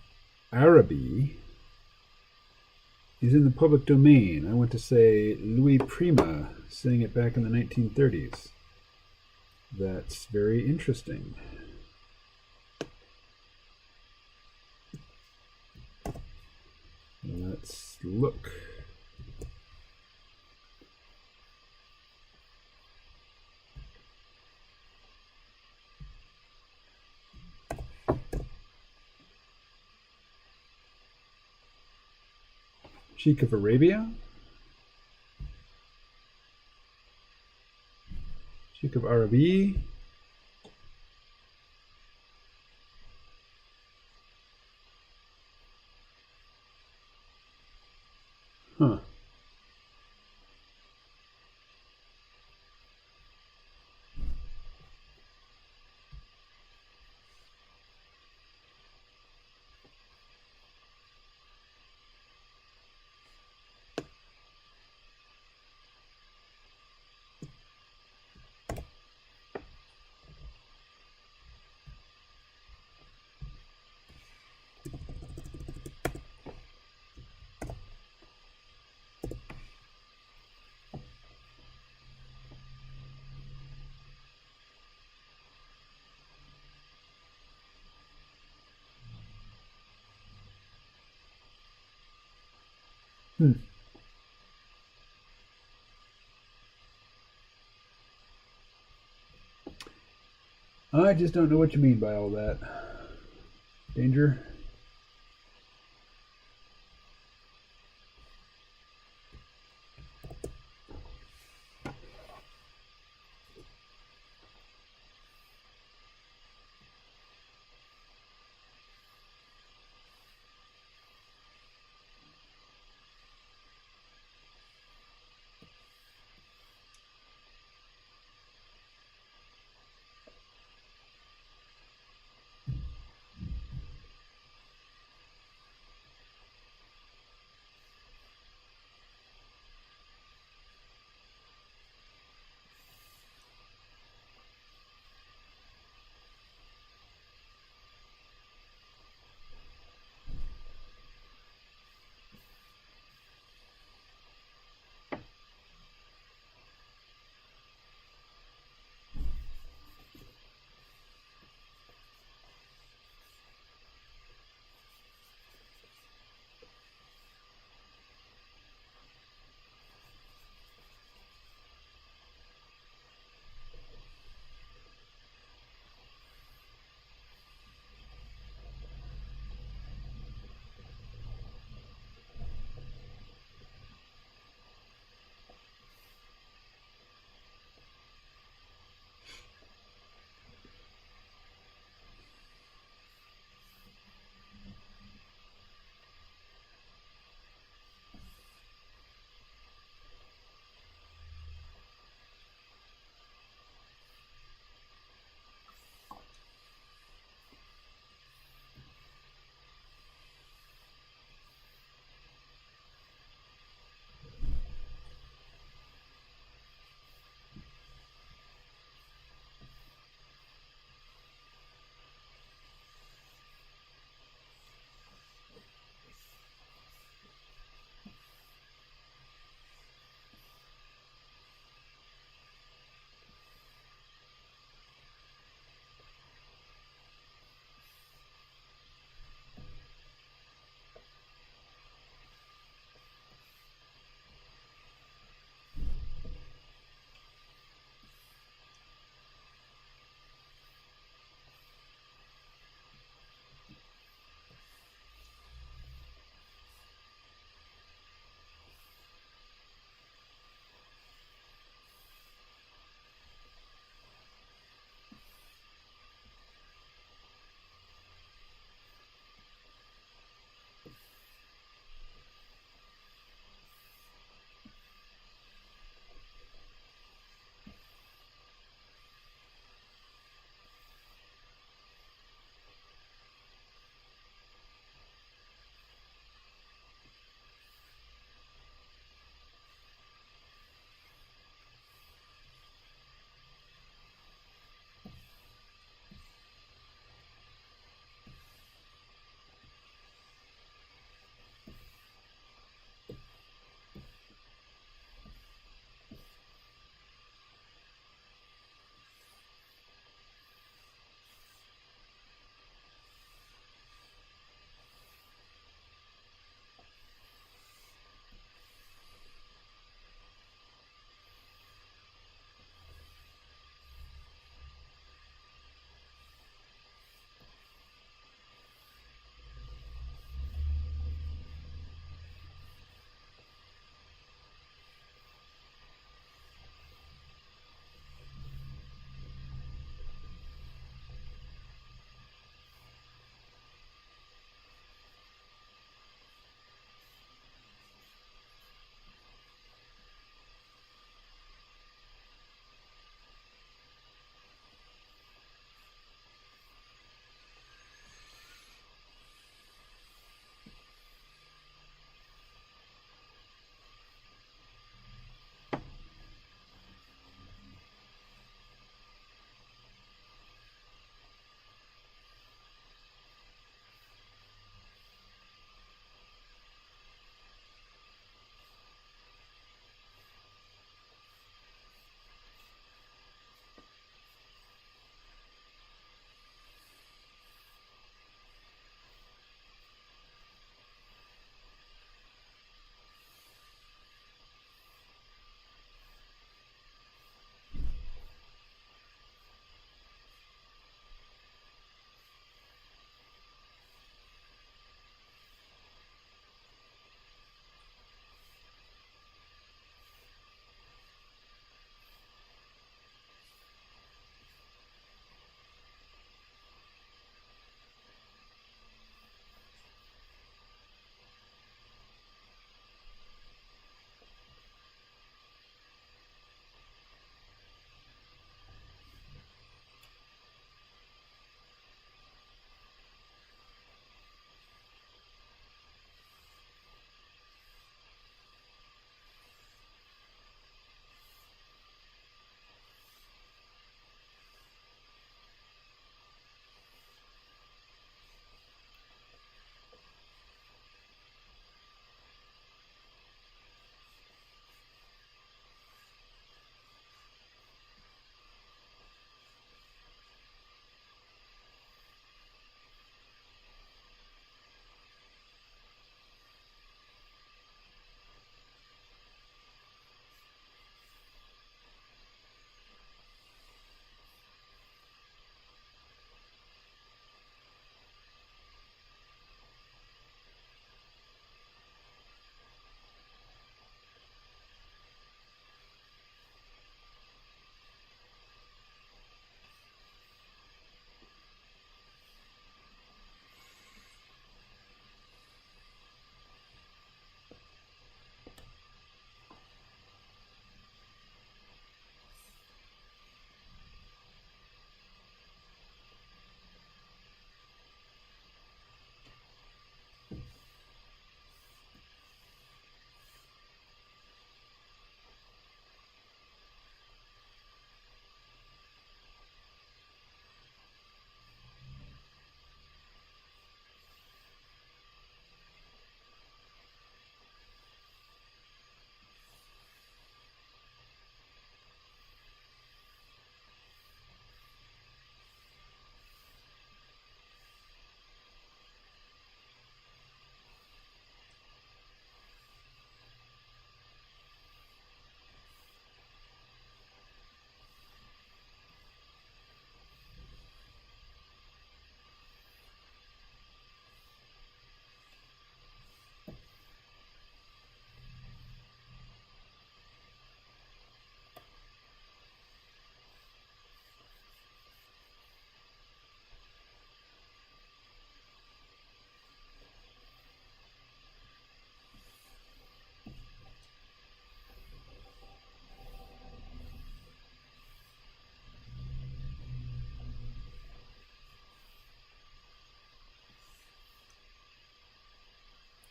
Araby is in the public domain. I want to say Louis Prima sang it back in the 1930s. That's very interesting. Let's look. Sheik of Arabia? Sheik of Arabi? Huh. I just don't know what you mean by all that. Danger?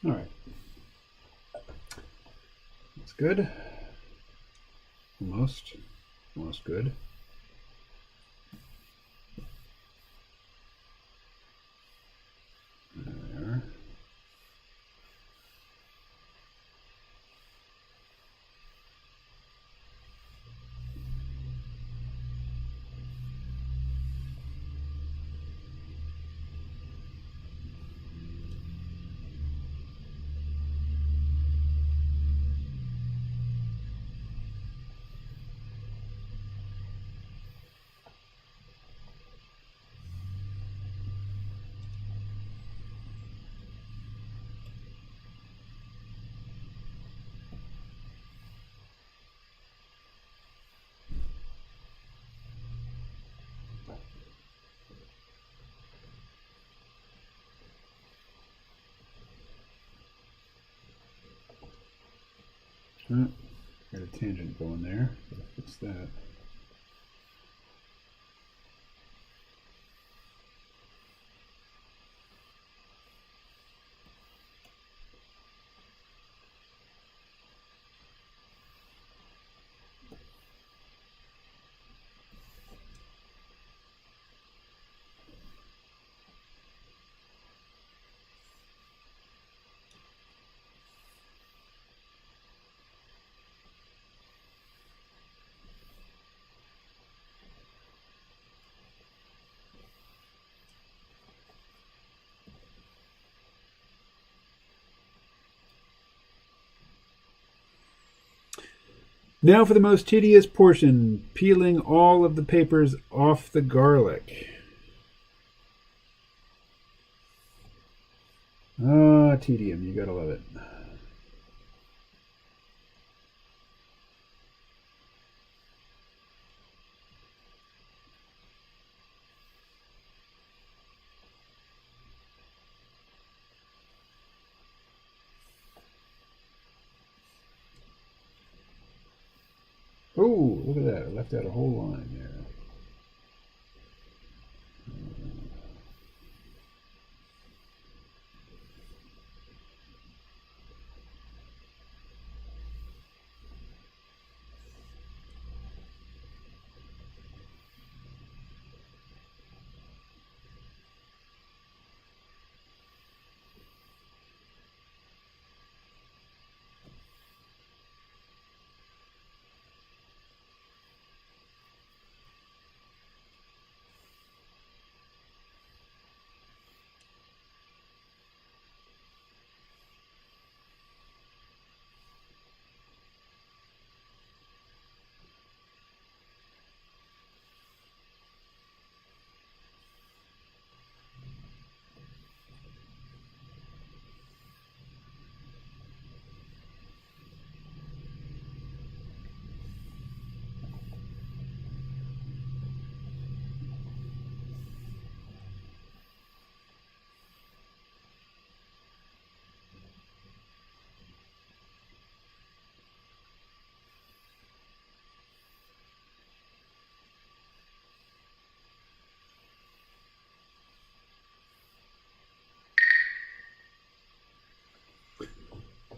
All right. That's good. Almost good. There. Oh, got a tangent going there. Fix that. Now for the most tedious portion, peeling all of the papers off the garlic. Ah, tedium, you gotta love it. Oh, look at that. I left out a whole line there.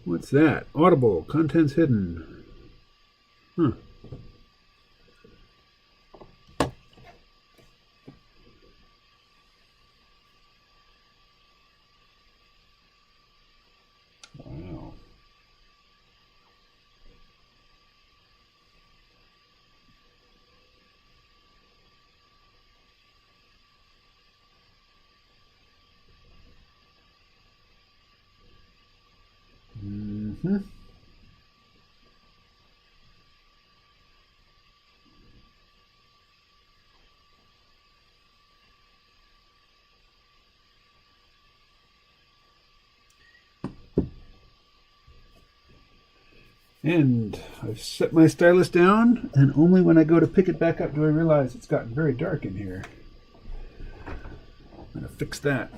What's that? Audible. Contents hidden. Huh. Wow. Mm-hmm. And I've set my stylus down, and only when I go to pick it back up do I realize it's gotten very dark in here. I'm going to fix that.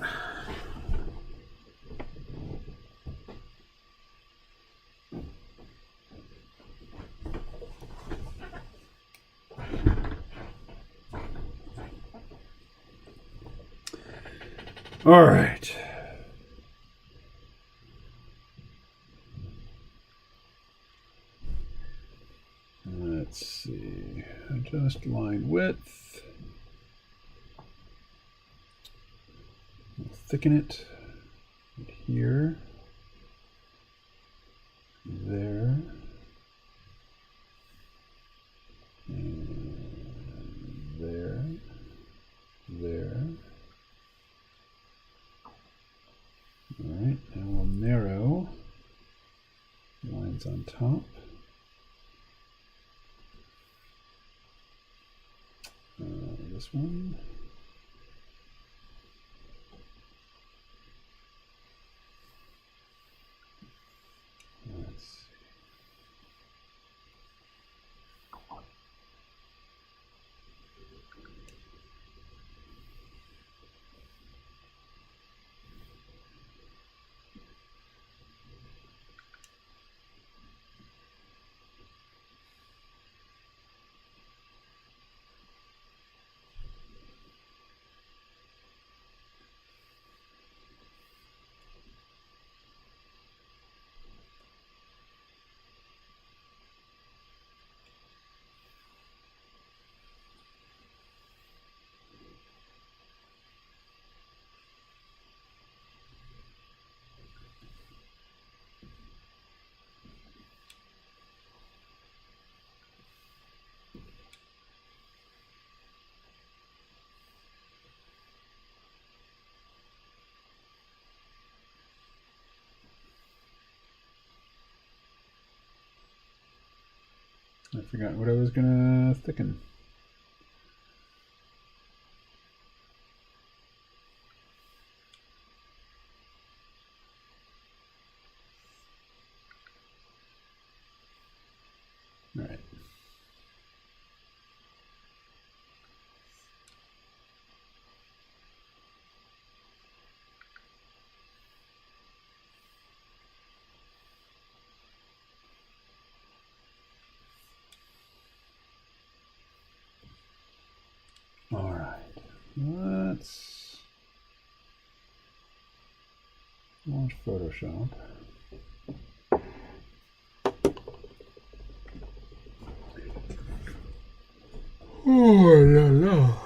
All right. adjust line width. We'll thicken it here, there, and there, there. All right, now we'll narrow lines on top. This one. Let's see. I forgot what I was gonna thicken. All right. All right. Let's launch Photoshop. Oh la la.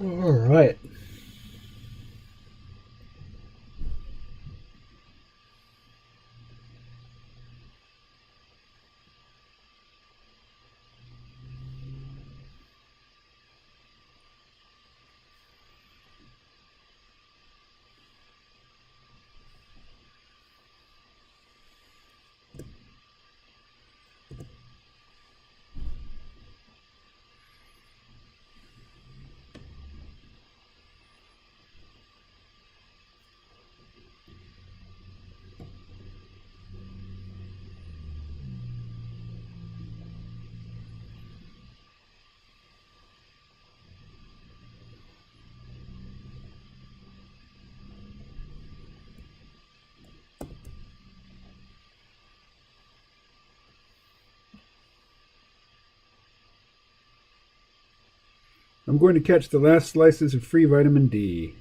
All right. I'm going to catch the last slices of free vitamin D.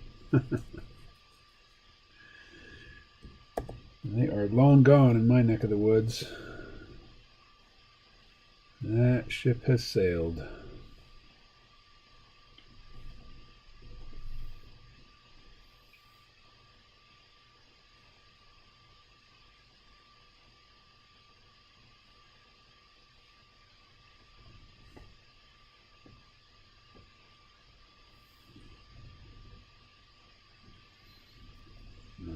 They are long gone in my neck of the woods. That ship has sailed. All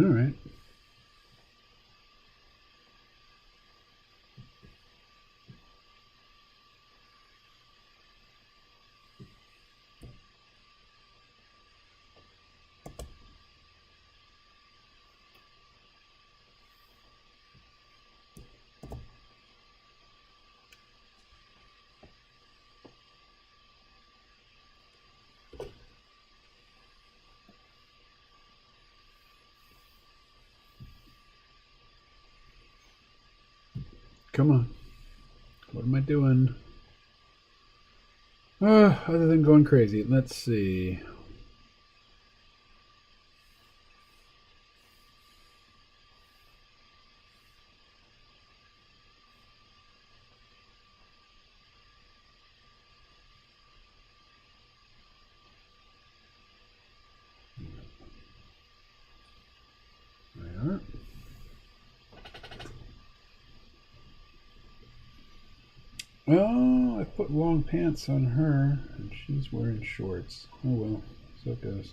right. All right. Come on. What am I doing? Other than going crazy. Let's see. There. Oh, I put long pants on her, and she's wearing shorts. Oh well, so it goes.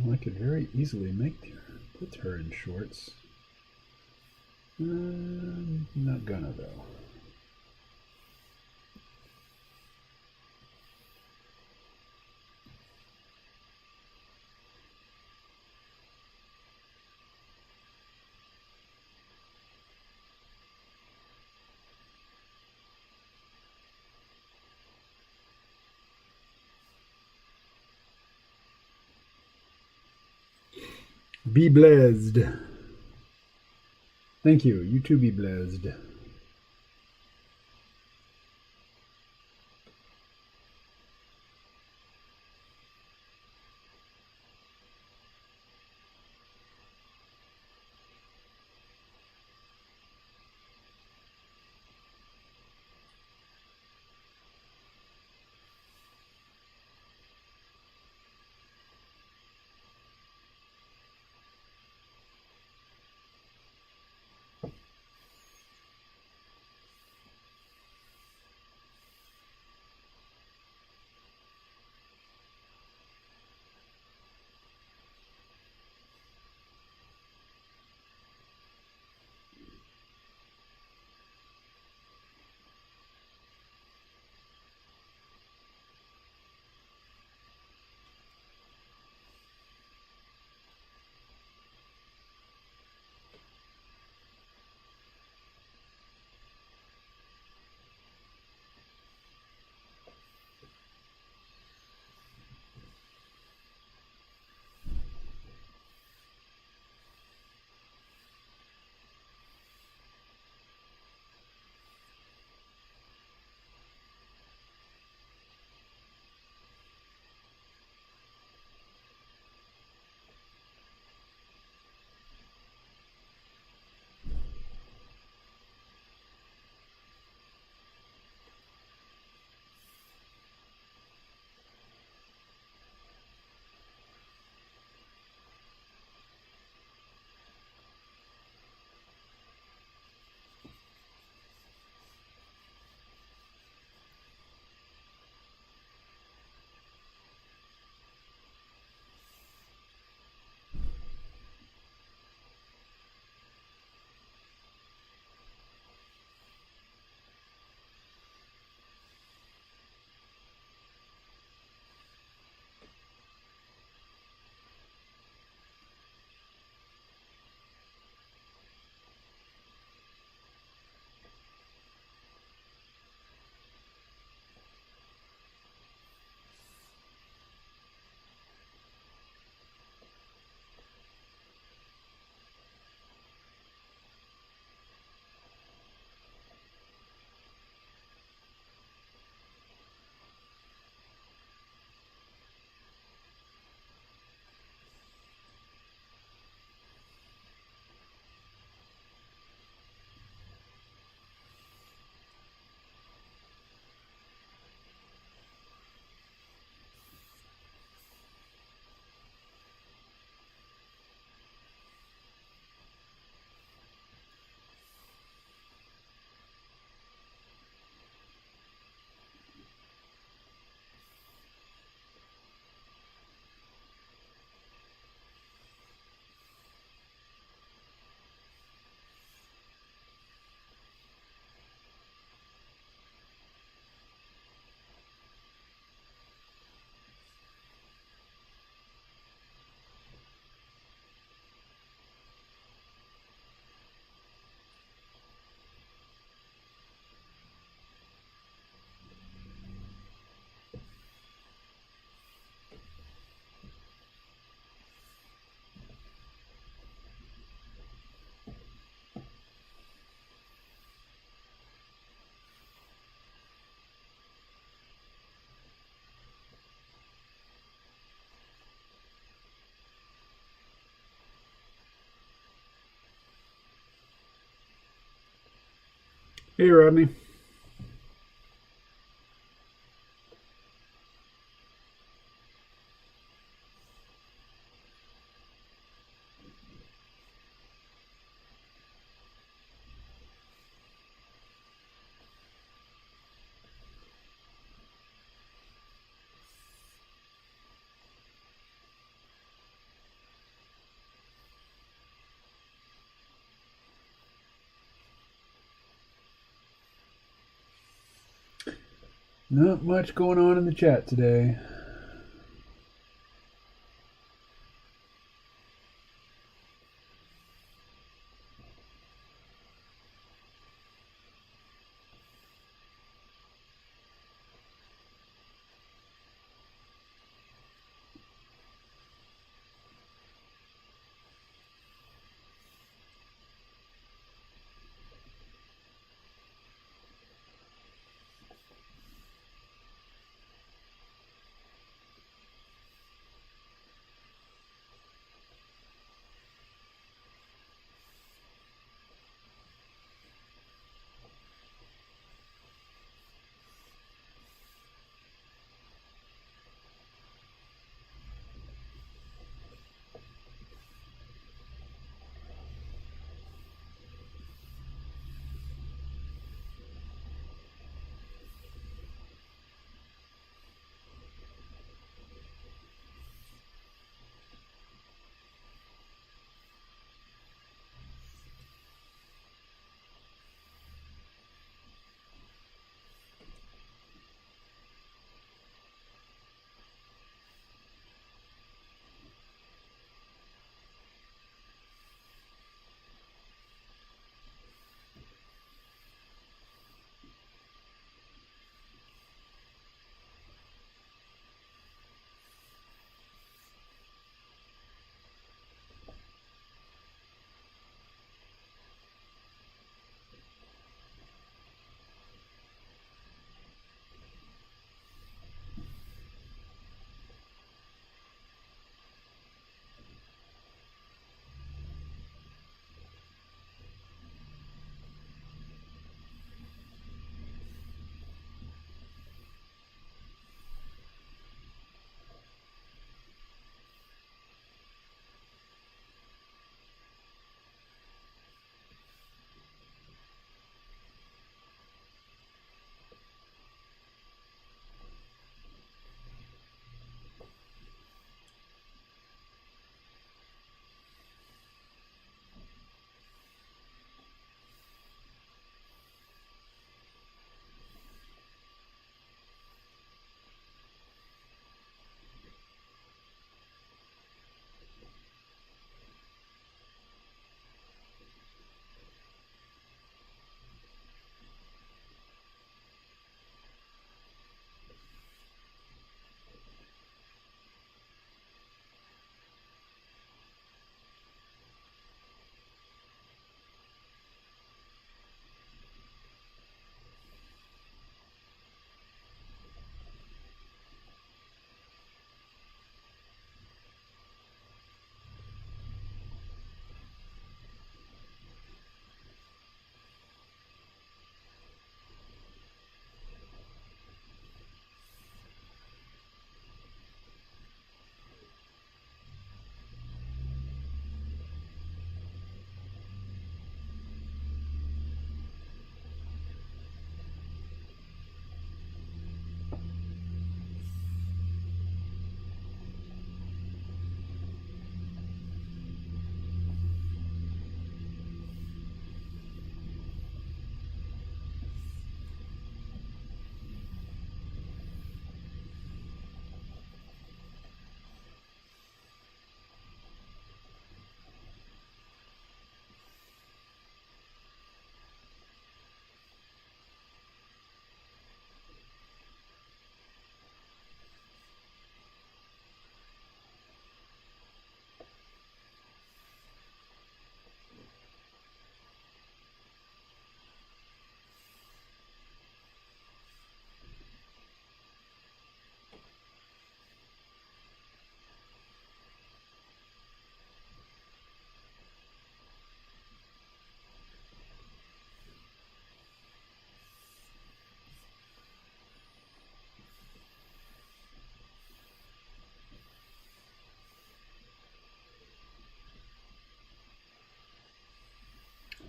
Well, I could very easily make It's her in shorts. Not gonna though. Be blessed. Thank you. You too be blessed. Hey, Rodney. Not much going on in the chat today.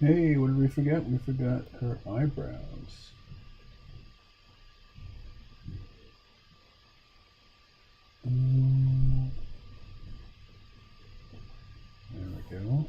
Hey, what did we forget? We forgot her eyebrows. There we go.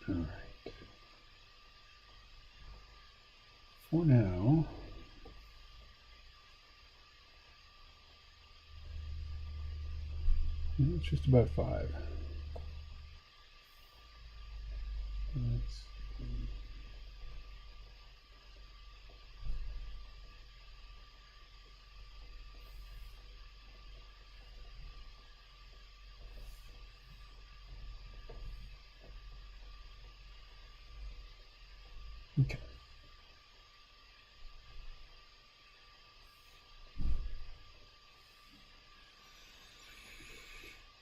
All right. For now, it's just about 5. Let's okay.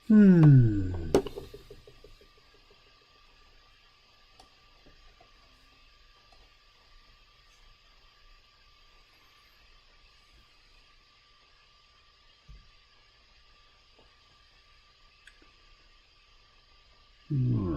Hmm. All